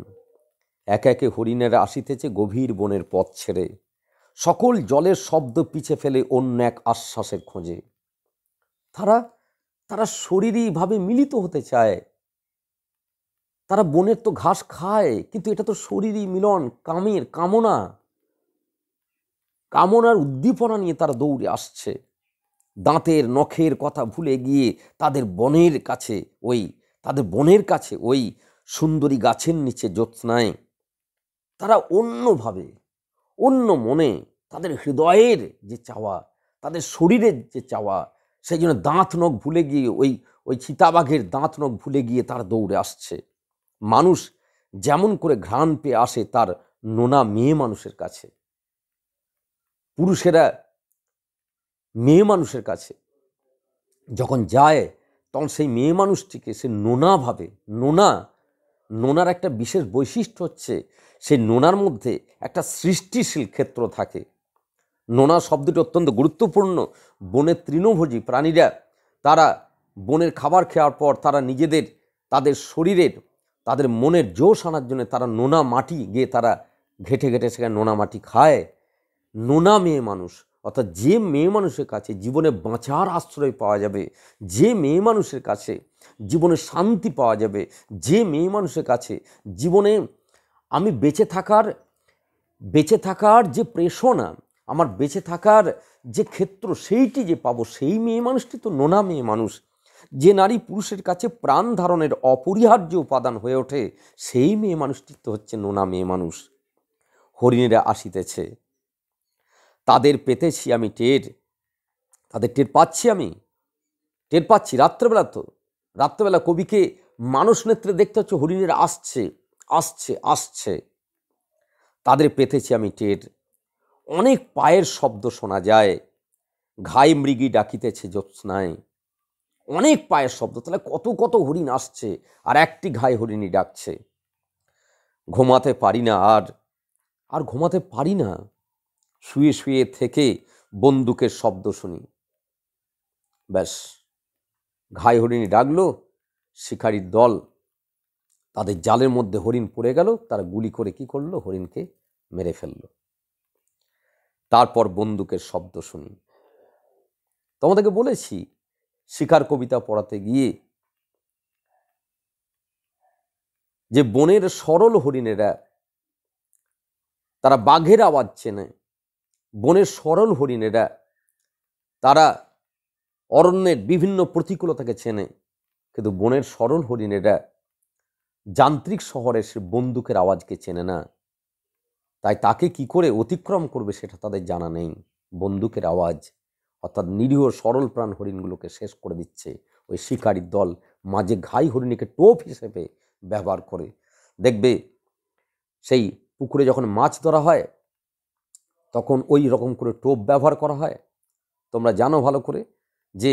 Speaker 1: একে একে হরিণেরা আসিতেছে গভীর বনের পথ ছেড়ে, সকল জলের শব্দ পিছে ফেলে অন্য এক আশ্বাসের খোঁজে। তারা তারা শরীরীভাবে মিলিত হতে চায়। তারা বনের তো ঘাস খায়, কিন্তু এটা তো শরীরী মিলন, কামনার উদ্দীপনা নিয়ে তারা দৌড়ে আসছে। দাঁতের নখের কথা ভুলে গিয়ে তাদের বনের কাছে ওই সুন্দরী গাছের নিচে জ্যোৎস্নায় তারা অন্যভাবে, অন্য মনে, তাদের হৃদয়ের যে চাওয়া, তাদের শরীরের যে চাওয়া, সেই জন্য দাঁত নখ ভুলে গিয়ে ওই চিতাবাঘের দাঁত নখ ভুলে গিয়ে তারা দৌড়ে আসছে। মানুষ যেমন করে ঘ্রাণ পেয়ে আসে তার নোনা মেয়ে মানুষের কাছে, পুরুষেরা মেয়ে মানুষের কাছে যখন যায়, তখন সেই মেয়ে মানুষটিকে সে নোনাভাবে, নোনার একটা বিশেষ বৈশিষ্ট্য হচ্ছে সেই নোনার মধ্যে একটা সৃষ্টিশীল ক্ষেত্র থাকে। নোনা শব্দটি অত্যন্ত গুরুত্বপূর্ণ। বনের তৃণভোজী প্রাণীরা তারা বনের খাবার খাওয়ার পর তারা নিজেদের, তাদের শরীরের, তাদের মনের জোশ আনার জন্য তারা নোনা মাটি গিয়ে তারা ঘেটে ঘেটে সেখানে নোনা মাটি খায়। নোনা মেয়ে মানুষ, অর্থাৎ যে মেয়ে মানুষের কাছে জীবনে বাঁচার আশ্রয় পাওয়া যাবে, যে মেয়ে মানুষের কাছে জীবনে শান্তি পাওয়া যাবে, যে মেয়ে মানুষের কাছে জীবনে আমি বেঁচে থাকার যে প্রেষণা, আমার বেঁচে থাকার যে ক্ষেত্র সেইটি যে পাবো, সেই মেয়ে মানুষটি তো নোনা মেয়ে মানুষ। যে নারী পুরুষের কাছে প্রাণ ধারণের অপরিহার্য উপাদান হয়ে ওঠে, সেই মেয়ে মানুষটি তো হচ্ছে নোনা মেয়ে মানুষ। হরিণেরা আসিতেছে, তাদের পেতেছি আমি টের, তাদের টের পাচ্ছি রাত্রেবেলা কবিকে মানুষ নেত্রে দেখতে হচ্ছে হরিণেরা আসছে আসছে আসছে। তাদের পেতেছি আমি টের, অনেক পায়ের শব্দ শোনা যায়, ঘাই মৃগী ডাকিতেছে জ্যোৎস্নায়। অনেক পায়ের শব্দ, তাহলে কত কত হরিণ আসছে আর একটি ঘাই হরিণী ডাকছে। ঘুমাতে পারি না, আর ঘুমাতে পারি না, শুয়ে শুয়ে থেকে বন্দুকের শব্দ শুনি। ব্যাস, ঘাই হরিণী ডাকলো, শিকারীর দল তাদের জালের মধ্যে হরিণ পড়ে গেল, তারা গুলি করে কি করলো, হরিণকে মেরে ফেললো। তারপর বন্দুকের শব্দ শুনি। তোমাদেরকে বলেছি, শিকার কবিতা পড়াতে গিয়ে যে বনের সরল হরিণেরা তারা বাঘের আওয়াজ চেনে, বনের সরল হরিণেরা তারা অরণ্যের বিভিন্ন প্রতিকূলতাকে চেনে, কিন্তু বনের সরল হরিণেরা যান্ত্রিক শহরে সে বন্দুকের আওয়াজকে চেনে না। তাই তাকে কি করে অতিক্রম করবে সেটা তাদের জানা নেই। বন্দুকের আওয়াজ অর্থাৎ নিরীহ সরল প্রাণ হরিণগুলোকে শেষ করে দিচ্ছে ওই শিকারীর দল। মাঝে ঘাই হরিণীকে টোপ হিসেবে ব্যবহার করে। দেখবে সেই পুকুরে যখন মাছ ধরা হয় তখন ওই রকম করে টোপ ব্যবহার করা হয়। তোমরা জানো ভালো করে যে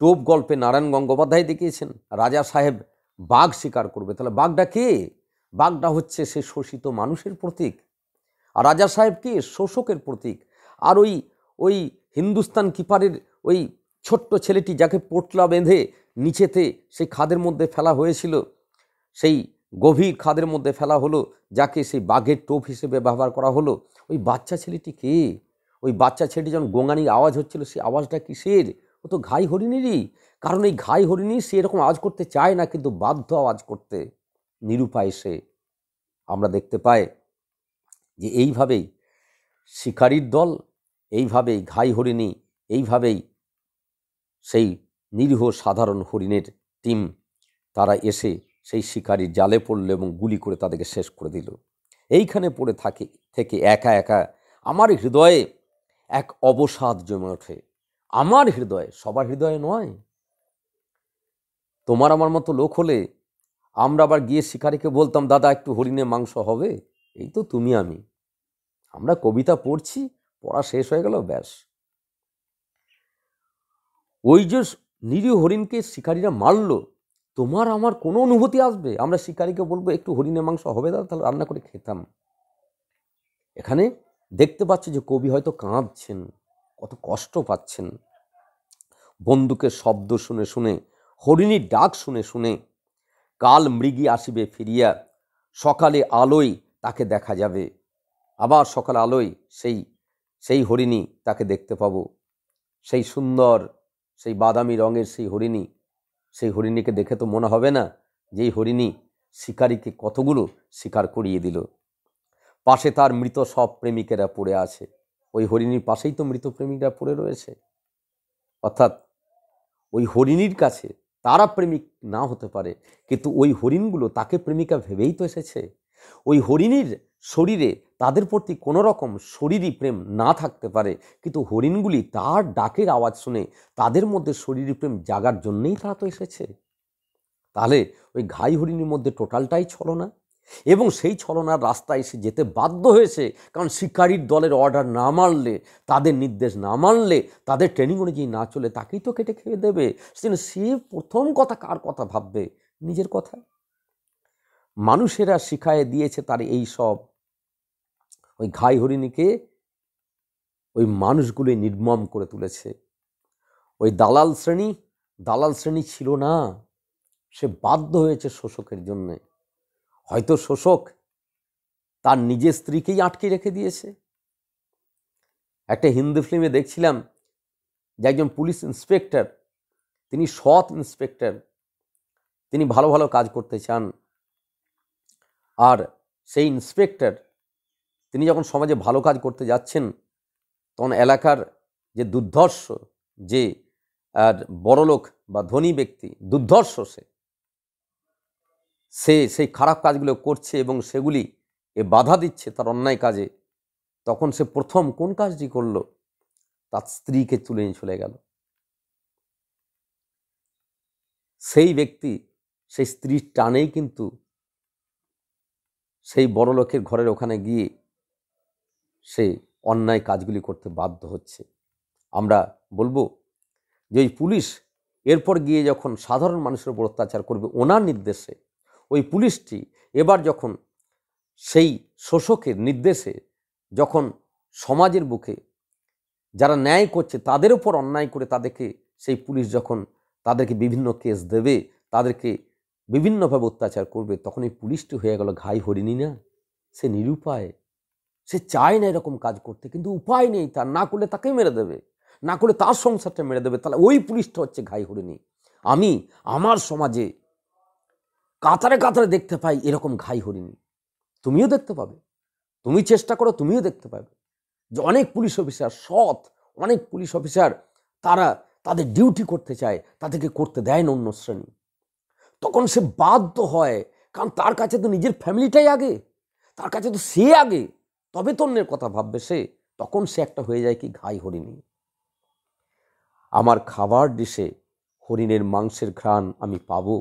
Speaker 1: টোপ গল্পে নারায়ণ গঙ্গোপাধ্যায় দেখিয়েছেন রাজা সাহেব বাঘ শিকার করবে, তাহলে বাঘটা কে? বাঘটা হচ্ছে সে শোষিত মানুষের প্রতীক, আর রাজা সাহেব কি? শোষকের প্রতীক। আর ওই হিন্দুস্তান কিপারের ওই ছোট্ট ছেলেটি যাকে পোটলা বেঁধে নিচেতে সেই খাদের মধ্যে ফেলা হয়েছিল, সেই গভীর খাদের মধ্যে ফেলা হলো, যাকে সেই বাঘের টোপ হিসেবে ব্যবহার করা হলো, ওই বাচ্চা ছেলেটি কে? ওই বাচ্চা ছেলেটি যখন গোঙানির আওয়াজ হচ্ছিল, সেই আওয়াজটা কিসের? ও তো ঘাই হরিণেরই। কারণ এই ঘাই হরিণী সে এরকম আওয়াজ করতে চায় না, কিন্তু বাধ্য আওয়াজ করতে, নিরুপায় সে। আমরা দেখতে পাই যে এইভাবেই শিকারীর দল, এইভাবেই ঘাই হরিণী, এইভাবেই সেই নিরীহ সাধারণ হরিণের টিম তারা এসে সেই শিকারীর জালে পড়লো এবং গুলি করে তাদেরকে শেষ করে দিল। এইখানে পড়ে থেকে একা একা আমার হৃদয়ে এক অবসাদ জমে ওঠে। আমার হৃদয়ে, সবার হৃদয়ে নয়। তোমার আমার মতো লোক হলে আমরা আবার গিয়ে শিকারীকে বলতাম, দাদা একটু হরিণের মাংস হবে? এই তো তুমি আমি, আমরা কবিতা পড়ছি, পড়া শেষ হয়ে গেল, ব্যাস। ওই যে নিরীহ হরিণকে শিকারীরা মারলো, তোমার আমার কোনো অনুভূতি আসবে? আমরা শিকারীকে বলবো একটু হরিণের মাংস হবে দাদা, তাহলে রান্না করে খেতাম। এখানে দেখতে পাচ্ছি যে কবি হয়তো কাঁদছেন, কত কষ্ট পাচ্ছেন। বন্দুকের শব্দ শুনে শুনে, হরিণীর ডাক শুনে শুনে, কাল মৃগী আসিবে ফিরিয়া, সকালে আলোয় তাকে দেখা যাবে। আবার সকালে আলোয় সেই হরিণী তাকে দেখতে পাবো। সেই সুন্দর, সেই বাদামি রঙের সেই হরিণীকে দেখে তো মনে হবে না যেই হরিণী শিকারীকে কতগুলো শিকার করিয়ে দিল। পাশে তার মৃত সব প্রেমিকেরা পড়ে আছে। ওই হরিণীর পাশেই তো মৃত প্রেমিকরা পড়ে রয়েছে। অর্থাৎ ওই হরিণীর কাছে তারা প্রেমিক না হতে পারে, কিন্তু ওই হরিণগুলো তাকে প্রেমিকা ভেবেই তো এসেছে। ওই হরিণীর শরীরে তাদের প্রতি কোনো রকম শরীরী প্রেম না থাকতে পারে, কিন্তু হরিণগুলি তার ডাকের আওয়াজ শুনে তাদের মধ্যে শরীরী প্রেম জাগার জন্যেই তারা তো এসেছে। তাহলে ওই ঘাই হরিণীর মধ্যে টোটালটাই ছলনা, এবং সেই ছলনার রাস্তায় সে যেতে বাধ্য হয়েছে। কারণ শিকারীর দলের অর্ডার না মানলে, তাদের নির্দেশ না মানলে, তাদের ট্রেনিং অনুযায়ী না চলে তাকেই তো কেটে খেয়ে দেবে। সে প্রথম কথা কার কথা ভাববে? নিজের কথা। মানুষেরা শিখায়ে দিয়েছে তার এই সব ওই ঘাই হরিণীকে ওই মানুষগুলোই নির্মম করে তুলেছে। ওই দালাল শ্রেণী ছিল না, সে বাধ্য হয়েছে শোষকের জন্যে। হয়তো শোষক তার নিজের স্ত্রীকেই আটকে রেখে দিয়েছে। একটা হিন্দি ফিল্মে দেখছিলাম যে একজন পুলিশ ইন্সপেক্টর, তিনি সৎ ইন্সপেক্টর, তিনি ভালো ভালো কাজ করতে চান। আর সেই ইন্সপেক্টর তিনি যখন সমাজে ভালো কাজ করতে যাচ্ছেন, তখন এলাকার যে দুর্ধর্ষ, যে বড়লোক বা ধনী ব্যক্তি, দুর্ধর্ষ সে সেই খারাপ কাজগুলো করছে এবং সেগুলি বাধা দিচ্ছে তার অন্যায় কাজে, তখন সে প্রথম কোন কাজটি করলো? তার স্ত্রীকে তুলে নিয়ে চলে গেল। সেই ব্যক্তি সেই স্ত্রীর টানেই কিন্তু সেই বড় লোকের ঘরের ওখানে গিয়ে সে অন্যায় কাজগুলি করতে বাধ্য হচ্ছে। আমরা বলবো যে ওই পুলিশ এরপর গিয়ে যখন সাধারণ মানুষের উপর অত্যাচার করবে ওনার নির্দেশে, ওই পুলিশটি এবার যখন সেই শোষকের নির্দেশে যখন সমাজের বুকে যারা ন্যায় করছে তাদের উপর অন্যায় করে তাদেরকে সেই পুলিশ যখন তাদেরকে বিভিন্ন কেস দেবে, তাদেরকে বিভিন্নভাবে অত্যাচার করবে, তখন এই পুলিশটি হয়ে গেল ঘাই হরিণী না? সে নিরুপায়, সে চায় না এরকম কাজ করতে, কিন্তু উপায় নেই তার, না করলে তাকেই মেরে দেবে, না করলে তার সংসারটা মেরে দেবে। তাহলে ওই পুলিশটা হচ্ছে ঘাই হরিণী। আমি আমার সমাজে কাতারে কাতারে দেখতে পাই এরকম ঘাই হরিণী। তুমিও দেখতে পাবে, তুমি চেষ্টা করো, তুমিও দেখতে পাবে যে অনেক পুলিশ অফিসার সৎ, অনেক পুলিশ অফিসার তারা তাদের ডিউটি করতে চায়, তাদেরকে করতে দেয় না অন্য শ্রেণী। তখন সে বাধ্য হয়, কারণ তার কাছে তো নিজের ফ্যামিলিটাই আগে, তার কাছে তো সে আগে, তবে তো অন্যের কথা ভাববে সে। তখন সে একটা হয়ে যায় কি ঘাই হরিণী। আমার খাবার ডিশে হরিণের মাংসের ঘ্রাণ আমি পাবো,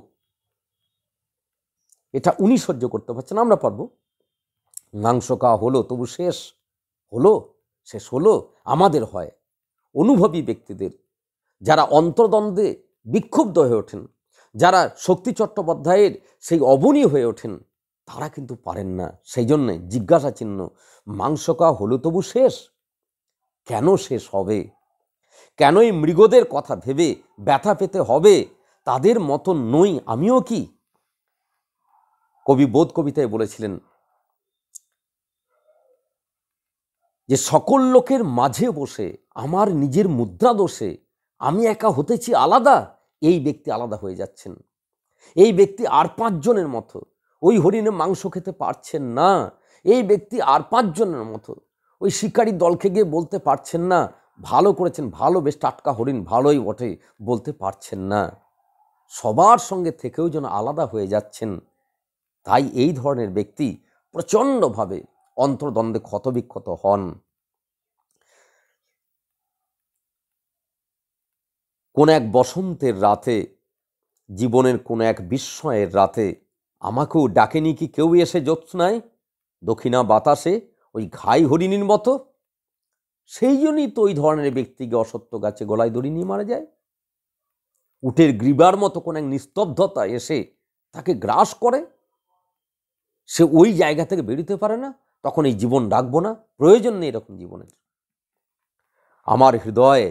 Speaker 1: এটা উনি সহ্য করতে পারছেন, আমরা পারবো। মাংস খাওয়া হলো তবু শেষ হলো আমাদের হয়। অনুভবী ব্যক্তিদের, যারা অন্তর্দ্বন্দ্বে বিক্ষুব্ধ হয়ে ওঠেন, যারা শক্তি চট্টোপাধ্যায়ের সেই অবনী হয়ে ওঠেন, তারা কিন্তু পারেন না। সেই জন্যে জিজ্ঞাসা চিহ্ন, মাংস খাওয়া হলো তবু শেষ, কেন শেষ হবে? কেন এই মৃগদের কথা ভেবে ব্যথা পেতে হবে? তাদের মতন নই আমিও কি? কবি বোধ কবিতায় বলেছিলেন যে সকল লোকের মাঝে বসে আমার নিজের মুদ্রা দোষে আমি একা হতেছি আলাদা। এই ব্যক্তি আলাদা হয়ে যাচ্ছেন, এই ব্যক্তি আর পাঁচজনের মতো ওই হরিণের মাংস খেতে পারছেন না। এই ব্যক্তি আর পাঁচজনের মতো ওই শিকারী দলকে গিয়ে বলতে পারছেন না ভালো করেছেন, ভালো, বেশ টাটকা হরিণ, ভালোই বটে, বলতে পারছেন না। সবার সঙ্গে থেকেও যেন আলাদা হয়ে যাচ্ছেন। তাই এই ধরনের ব্যক্তি প্রচণ্ডভাবে অন্তর্দ্বন্দ্বে ক্ষতবিক্ষত হন। কোন এক বসন্তের রাতে, জীবনের কোন এক বিস্ময়ের রাতে আমাকেও ডাকেনি কি কেউ এসে জ্যোৎস্নায় দক্ষিণা বাতাসে ওই ঘাই হরিণীর মতো? সেই জন্যই তো ওই ধরনের ব্যক্তিকে অসত্য গাছে গলায় দড়ি নিয়ে মারা যায়। উটের গ্রীবার মতো কোন এক নিস্তব্ধতা এসে তাকে গ্রাস করে, সে ওই জায়গা থেকে বেরোতে পারে না। তখন এই জীবন ডাকবো না, প্রয়োজন নেই এরকম জীবনের। আমার হৃদয়ে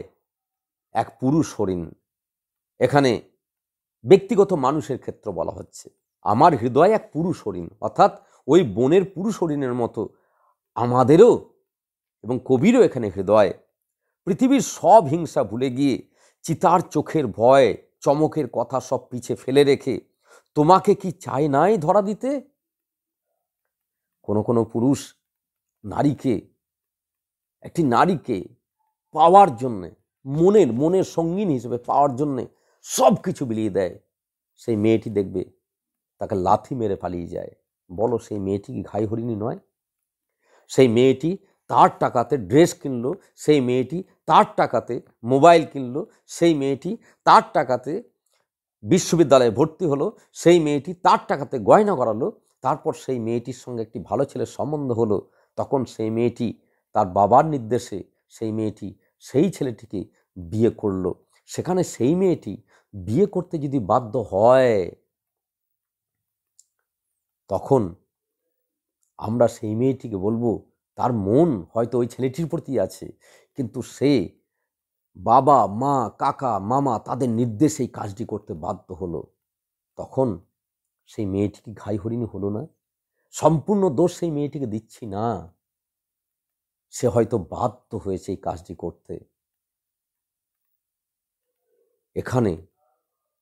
Speaker 1: এক পুরুষ হরিণ, এখানে ব্যক্তিগত মানুষের ক্ষেত্র বলা হচ্ছে। আমার হৃদয়ে এক পুরুষ হরিণ, অর্থাৎ ওই বনের পুরুষ হরিণের মতো আমাদেরও এবং কবিরও এখানে হৃদয়। পৃথিবীর সব হিংসা ভুলে গিয়ে, চিতার চোখের ভয়, চমকের কথা সব পিছে ফেলে রেখে তোমাকে কি চায় নাই ধরা দিতে? কোনো কোনো পুরুষ একটি নারীকে পাওয়ার জন্যে, মনের সঙ্গিনী হিসেবে পাওয়ার জন্যে সব কিছু বিলিয়ে দেয়। সেই মেয়েটি দেখবে তাকে লাথি মেরে পালিয়ে যায়। বলো, সেই মেয়েটি কি ঘাই হরিণী নয়? সেই মেয়েটি তার টাকাতে ড্রেস কিনলো, সেই মেয়েটি তার টাকাতে মোবাইল কিনলো, সেই মেয়েটি তার টাকাতে বিশ্ববিদ্যালয়ে ভর্তি হলো, সেই মেয়েটি তার টাকাতে গয়না করালো, তারপর সেই মেয়েটির সঙ্গে একটি ভালো ছেলের সম্বন্ধ হলো। তখন সেই মেয়েটি তার বাবার নির্দেশে সেই ছেলেটিকে বিয়ে করলো। সেখানে সেই মেয়েটি বিয়ে করতে যদি বাধ্য হয়, তখন আমরা সেই মেয়েটিকে বলবো তার মন হয়তো ওই ছেলেটির প্রতি আছে, কিন্তু সে বাবা মা কাকা মামা তাদের নির্দেশে এই কাজটি করতে বাধ্য হলো। তখন সেই মেয়েটি কি ঘাই হরিণী হলো না? সম্পূর্ণ দোষ সেই মেয়েটিকে দিচ্ছি না, সে হয়তো বাধ্য হয়েছে এই কাজটি করতে। এখানে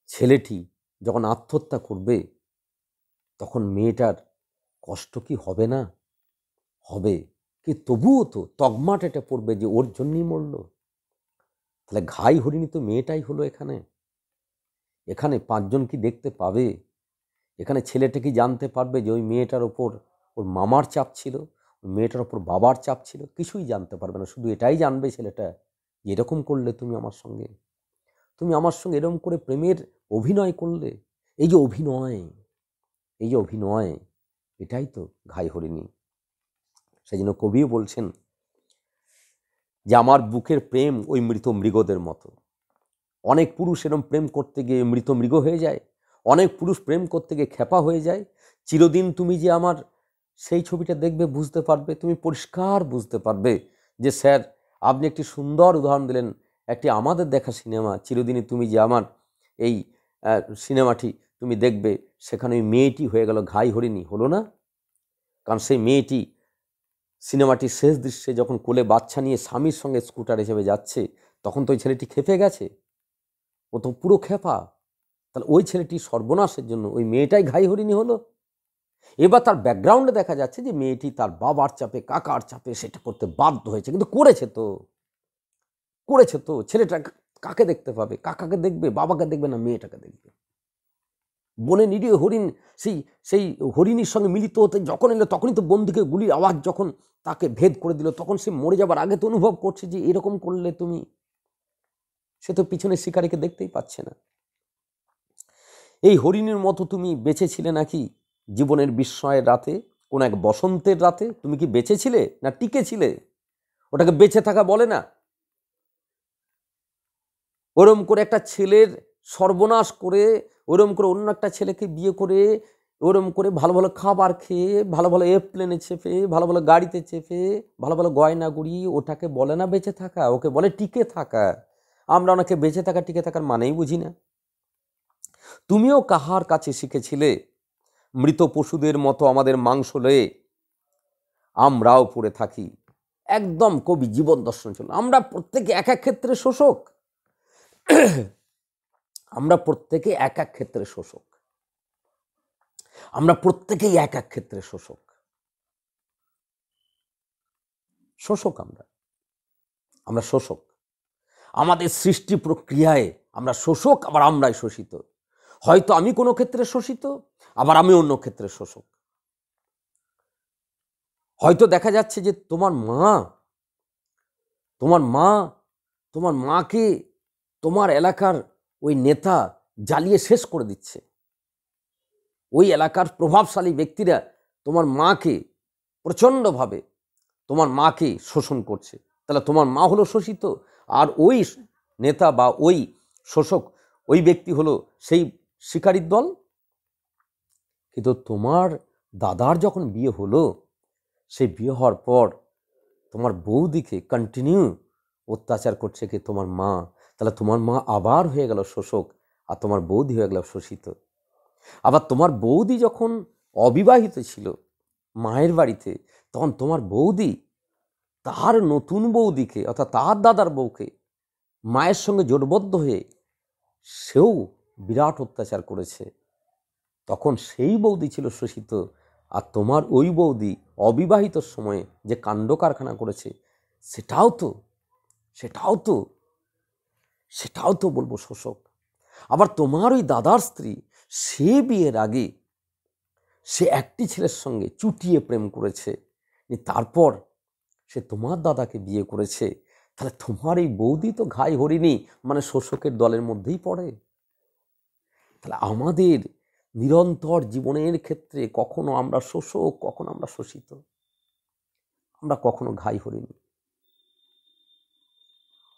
Speaker 1: ছেলেটি যখন আত্মহত্যা করবে তখন মেয়েটার কষ্ট কি হবে না? হবে, কি তবুও তো তকমাট এটা পড়বে যে ওর জন্যই মরল। তাহলে ঘাই হরিণী তো মেয়েটাই হলো। এখানে পাঁচজন কি দেখতে পাবে? এখানে ছেলেটা কি জানতে পারবে যে ওই মেয়েটার ওপর ওর মামার চাপ ছিল, ওই মেয়েটার ওপর বাবার চাপ ছিল? কিছুই জানতে পারবে না। শুধু এটাই জানবে ছেলেটা, এরকম করলে তুমি আমার সঙ্গে এরকম করে প্রেমের অভিনয় করলে। এই যে অভিনয়, এটাই তো ঘাই হরিণী। সেই জন্য কবিও বলছেন যে আমার বুকের প্রেম ওই মৃত মৃগদের মতো। অনেক পুরুষ এরম প্রেম করতে গিয়ে মৃত মৃগ হয়ে যায়, অনেক পুরুষ প্রেম করতে গিয়ে খেপা হয়ে যায়। চিরদিন তুমি যে আমার, সেই ছবিটা দেখবে বুঝতে পারবে, তুমি পরিষ্কার বুঝতে পারবে যে স্যার আপনি একটি সুন্দর উদাহরণ দিলেন, একটি আমাদের দেখা সিনেমা চিরদিনই তুমি যে আমার, এই সিনেমাটি তুমি দেখবে, সেখানে ওই মেয়েটি হয়ে গেল ঘাই হরিণী, হলো না? কারণ সেই মেয়েটি সিনেমাটির শেষ দৃশ্যে যখন কোলে বাচ্চা নিয়ে স্বামীর সঙ্গে স্কুটার হিসেবে যাচ্ছে, তখন তো ওই ছেলেটি খেপে গেছে, ও তো পুরো খেপা। তাহলে ওই ছেলেটি সর্বনাশের জন্য ওই মেয়েটাই ঘাই হরিণী হলো। এবার তার ব্যাকগ্রাউন্ডে দেখা যাচ্ছে যে মেয়েটি তার বাবার চাপে কাকার চাপে সেটা করতে বাধ্য হয়েছে, কিন্তু করেছে তো। ছেলেটা কাকে দেখতে পাবে? কাকাকে দেখবে, বাবাকে দেখবে না, মেয়েটাকে দেখবে। বনে নিরীহ হরিণ সেই হরিণীর সঙ্গে মিলিত হতে যখন এলো, তখনই তো বন্দুকে গুলির আওয়াজ যখন তাকে ভেদ করে দিল, তখন সে মরে যাবার আগে তো অনুভব করছে যে এরকম করলে তুমি, সে তো পিছনে শিকারীকে দেখতেই পাচ্ছে না। এই হরিণীর মতো তুমি বেঁচেছিলে নাকি জীবনের বিস্ময়ের রাতে, কোন এক বসন্তের রাতে? তুমি কি বেঁচেছিলে না টিকেছিলে? ওটাকে বেঁচে থাকা বলে না। ওরম করে একটা ছেলের সর্বনাশ করে, ওরম করে অন্য একটা ছেলেকে বিয়ে করে, ওরম করে ভালো ভালো খাবার খেয়ে, ভালো ভালো এয়ারপ্লেনে চেপে, ভালো ভালো গাড়িতে চেপে, ভালো ভালো গয়না গুড়ি, ওটাকে বলে না বেঁচে থাকা, ওকে বলে টিকে থাকা। আমরা ওনাকে বেঁচে থাকা টিকে থাকার মানেই বুঝি না। তুমিও কাহার কাছে শিখেছিলে মৃত পশুদের মতো আমাদের মাংস লয়ে আমরাও পড়ে থাকি? একদম কবি জীবন দর্শন ছিল। আমরা প্রত্যেকে এক এক ক্ষেত্রে শোষক, আমরা প্রত্যেকে এক এক ক্ষেত্রে শোষক, আমরা প্রত্যেকেই এক এক ক্ষেত্রে শোষক। আমরা শোষক। আমাদের সৃষ্টি প্রক্রিয়ায় আমরা শোষক, আবার আমরাই শোষিত। হয়তো আমি কোনো ক্ষেত্রে শোষিত, আবার আমি অন্য ক্ষেত্রে শোষক। হয়তো দেখা যাচ্ছে যে তোমার মাকে তোমার এলাকার ওই নেতা জ্বালিয়ে শেষ করে দিচ্ছে। ওই এলাকার প্রভাবশালী ব্যক্তিরা তোমার মাকে প্রচণ্ডভাবে, তোমার মাকে শোষণ করছে। তাহলে তোমার মা হলো শোষিত, আর ওই নেতা বা ওই শোষক, ওই ব্যক্তি হলো সেই শিকারীর দল। কিন্তু তোমার দাদার যখন বিয়ে হলো, সেই বিয়ে হওয়ার পর তোমার বৌদিকে কন্টিনিউ অত্যাচার করছে কি? তোমার মা। তাহলে তোমার মা আবার হয়ে গেল শোষক, আর তোমার বৌদি হয়ে গেল শোষিত। আবার তোমার বৌদি যখন অবিবাহিত ছিল মায়ের বাড়িতে, তখন তোমার বৌদি তার নতুন বৌদিকে, অর্থাৎ তার দাদার বউকে মায়ের সঙ্গে জোটবদ্ধ হয়ে সেও বিরাট অত্যাচার করেছে। তখন সেই বৌদি ছিল শোষিত, আর তোমার ওই বৌদি অবিবাহিত সময়ে যে কাণ্ড কারখানা করেছে, সেটাও তো বলবো শোষক। আবার তোমার ওই দাদার স্ত্রী, সে বিয়ের আগে সে একটি ছেলের সঙ্গে চুটিয়ে প্রেম করেছে, তারপর সে তোমার দাদাকে বিয়ে করেছে। তাহলে তোমার এই বৌদি তো ঘাই হরিণী, মানে শোষকের দলের মধ্যেই পড়ে। তাহলে আমাদের নিরন্তর জীবনের ক্ষেত্রে কখনো আমরা শোষক, কখনো আমরা শোষিত, আমরা কখনো ঘাই হরিণী।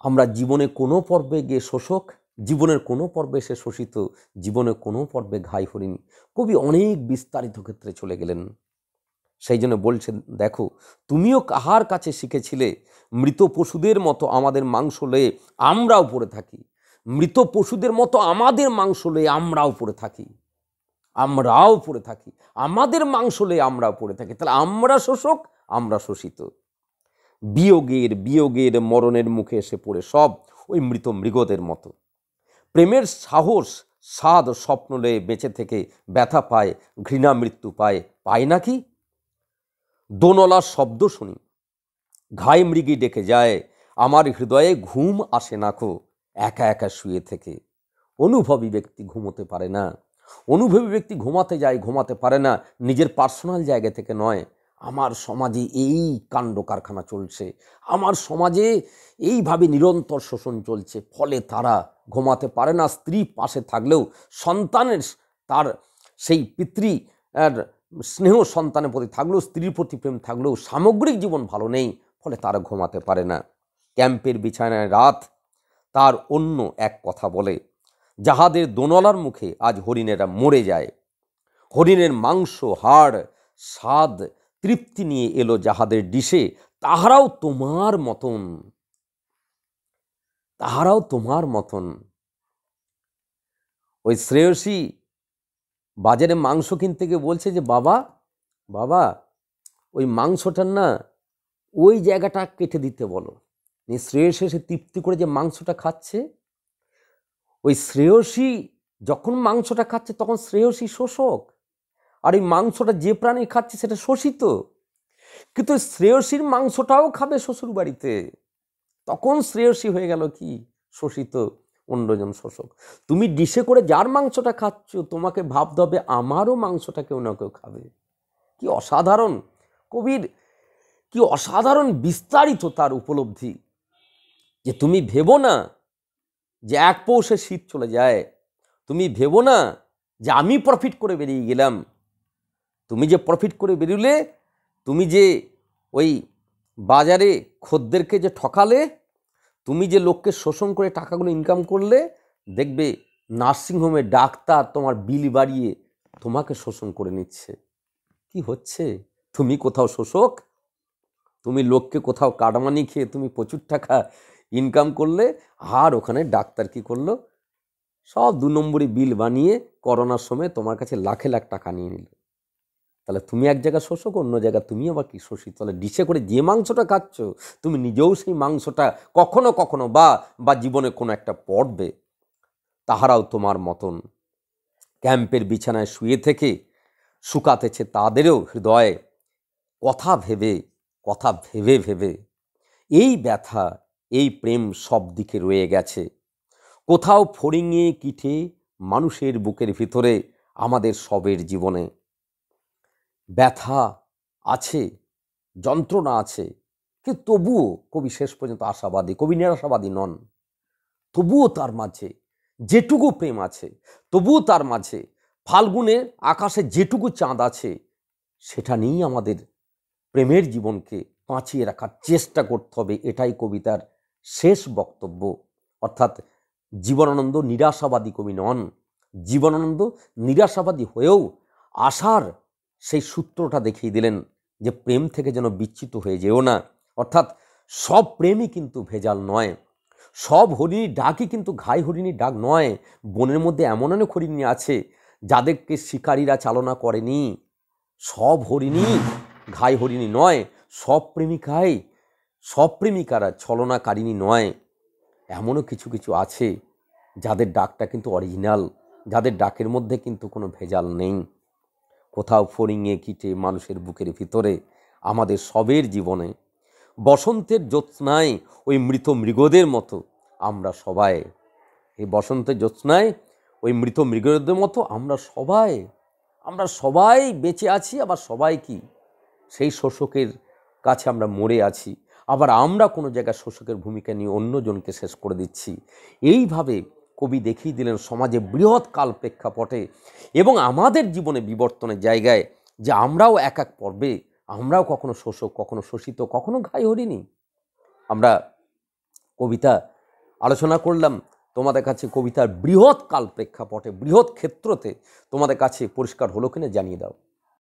Speaker 1: আমরা জীবনে কোনো পর্বে গিয়ে শোষক, জীবনের কোনো পর্বে সে শোষিত, জীবনে কোনো পর্বে ঘাই হরিণী। কবি অনেক বিস্তারিত ক্ষেত্রে চলে গেলেন। সেই জন্য বলছেন, দেখো তুমিও কাহার কাছে শিখেছিলে মৃত পশুদের মতো আমাদের মাংস লয়ে আমরাও পড়ে থাকি, মৃত পশুদের মতো আমাদের মাংস লয়ে আমরাও পড়ে থাকি, আমরাও পড়ে থাকি, আমাদের মাংস লয়ে আমরাও পড়ে থাকি। তাহলে আমরা শোষক, আমরা শোষিত। বিয়োগের বিয়োগের মরণের মুখে এসে পড়ে সব ওই মৃত মৃগদের মতো। প্রেমের সাহস স্বাদ স্বপ্ন লয়ে বেঁচে থেকে ব্যথা পায়, ঘৃণা মৃত্যু পায়, পায় নাকি? দোনলার শব্দ শুনি, ঘাই মৃগী ডেকে যায়, আমার হৃদয়ে ঘুম আসে না খো একা একা শুয়ে থেকে। অনুভবী ব্যক্তি ঘুমোতে পারে না, অনুভবী ব্যক্তি ঘুমাতে যায়, ঘুমাতে পারে না নিজের পার্সোনাল জায়গা থেকে নয়। আমার সমাজে এই কাণ্ড কারখানা চলছে, আমার সমাজে এইভাবে নিরন্তর শোষণ চলছে, ফলে তারা ঘুমাতে পারে না। স্ত্রী পাশে থাকলেও, সন্তানের তার সেই পিতৃ স্নেহ সন্তানের প্রতি থাকলেও, স্ত্রীর প্রতি প্রেম থাকলেও সামগ্রিক জীবন ভালো নেই, ফলে তারা ঘুমাতে পারে না। ক্যাম্পের বিছানায় রাত তার অন্য এক কথা বলে, যাহাদের দোনলার মুখে আজ হরিণেরা মরে যায়, হরিণের মাংস হাড় স্বাদ তৃপ্তি নিয়ে এলো যাহাদের ডিশে, তাহারাও তোমার মতন, তাহারাও তোমার মতন। ওই শ্রেয়সী বাজারে মাংস কিনতে গিয়ে বলছে যে, বাবা বাবা ওই মাংসটার না ওই জায়গাটা কেটে দিতে বলো। শ্রেয়সী সে তৃপ্তি করে যে মাংসটা খাচ্ছে, ওই শ্রেয়সী যখন মাংসটা খাচ্ছে তখন শ্রেয়সী শোষক, আর এই মাংসটা যে প্রাণী খাচ্ছে সেটা শোষিত। কিন্তু শ্রেয়সীর মাংসটাও খাবে শ্বশুর বাড়িতে, তখন শ্রেয়সী হয়ে গেল কি শোষিত, অন্যজন শোষক। তুমি ডিশে করে যার মাংসটা খাচ্ছ, তোমাকে ভাবতে হবে আমারও মাংসটা কেউ না কেউ খাবে। কি অসাধারণ কবির, কি অসাধারণ বিস্তারিত তার উপলব্ধি, যে তুমি ভেবো না যে এক পৌষে শীত চলে যায়, তুমি ভেবো না যে আমি প্রফিট করে বেরিয়ে গেলাম। তুমি যে প্রফিট করে বেরোলে, তুমি যে ওই বাজারে খদ্দেরকে যে ঠকালে, তুমি যে লোককে শোষণ করে টাকাগুলো ইনকাম করলে, দেখবে নার্সিংহোমে ডাক্তার তোমার বিল বাড়িয়ে তোমাকে শোষণ করে নিচ্ছে। কি হচ্ছে? তুমি কোথাও শোষক, তুমি লোককে কোথাও কাটমানি খেয়ে তুমি প্রচুর টাকা ইনকাম করলে, আর ওখানে ডাক্তার কি করলো, সব 2 নম্বরই বিল বানিয়ে করোনার সময় তোমার কাছে লাখে লাখ টাকা নিয়ে নিল। তাহলে তুমি এক জায়গা শোষক, অন্য জায়গা তুমি আবার কি শোষিত। তাহলে ডিশে করে যে মাংসটা খাচ্ছ, তুমি নিজেও সেই মাংসটা কখনো কখনো বা জীবনে কোনো একটা পড়বে, তাহারাও তোমার মতন। ক্যাম্পের বিছানায় শুয়ে থেকে শুকাতেছে তাদেরও হৃদয়ে কথা ভেবে, কথা ভেবে ভেবে। এই ব্যথা, এই প্রেম সব দিকে রয়ে গেছে, কোথাও ফড়িংয়ে কিঠে মানুষের বুকের ভিতরে, আমাদের সবের জীবনে ব্যথা আছে, যন্ত্রণা আছে, কিন্তু তবুও কবি শেষ পর্যন্ত আশাবাদী। কবি নিরাশাবাদী নন। তবুও তার মাঝে যেটুকু প্রেম আছে, তবুও তার মাঝে ফাল্গুনের আকাশে যেটুকু চাঁদ আছে, সেটা নিয়েই আমাদের প্রেমের জীবনকে বাঁচিয়ে রাখার চেষ্টা করতে হবে। এটাই কবিতার শেষ বক্তব্য। অর্থাৎ জীবনানন্দ নিরাশাবাদী কবি নন। জীবনানন্দ নিরাশাবাদী হয়েও আশার সেই সূত্রটা দেখিয়ে দিলেন, যে প্রেম থেকে যেন বিচ্যুত হয়ে যেও না। অর্থাৎ সব প্রেমই কিন্তু ভেজাল নয়, সব হরিণীর ডাকই কিন্তু ঘাই হরিণীর ডাক নয়। বনের মধ্যে এমন অনেক হরিণী আছে যাদেরকে শিকারীরা চালনা করেনি। সব হরিণী ঘাই হরিণী নয়, সব প্রেমিকারা ছলনাকারিণী নয়। এমনও কিছু কিছু আছে যাদের ডাকটা কিন্তু অরিজিনাল, যাদের ডাকের মধ্যে কিন্তু কোনো ভেজাল নেই। কোথাও ফড়িংয়ে কিটে মানুষের বুকের ভিতরে, আমাদের সবের জীবনে বসন্তের জ্যোৎস্নায় ওই মৃত মৃগদের মতো আমরা সবাই, এই বসন্তের জ্যোৎস্নায় ওই মৃত মৃগদের মতো আমরা সবাই বেঁচে আছি। আবার সবাই কি সেই শোষকের কাছে আমরা মরে আছি, আবার আমরা কোনো জায়গায় শোষকের ভূমিকা নিয়ে অন্যজনকে শেষ করে দিচ্ছি। এইভাবে কবি দেখিয়ে দিলেন সমাজে বৃহৎ কাল প্রেক্ষাপটে এবং আমাদের জীবনে বিবর্তনের জায়গায়, যে আমরাও এক এক পর্বে, আমরাও কখনো শোষক, কখনো শোষিত, কখনো ঘাই হরিণী। আমরা কবিতা আলোচনা করলাম, তোমাদের কাছে কবিতার বৃহৎ কাল প্রেক্ষাপটে, বৃহৎ ক্ষেত্রতে তোমাদের কাছে পরিষ্কার হলো কিনা জানিয়ে দাও।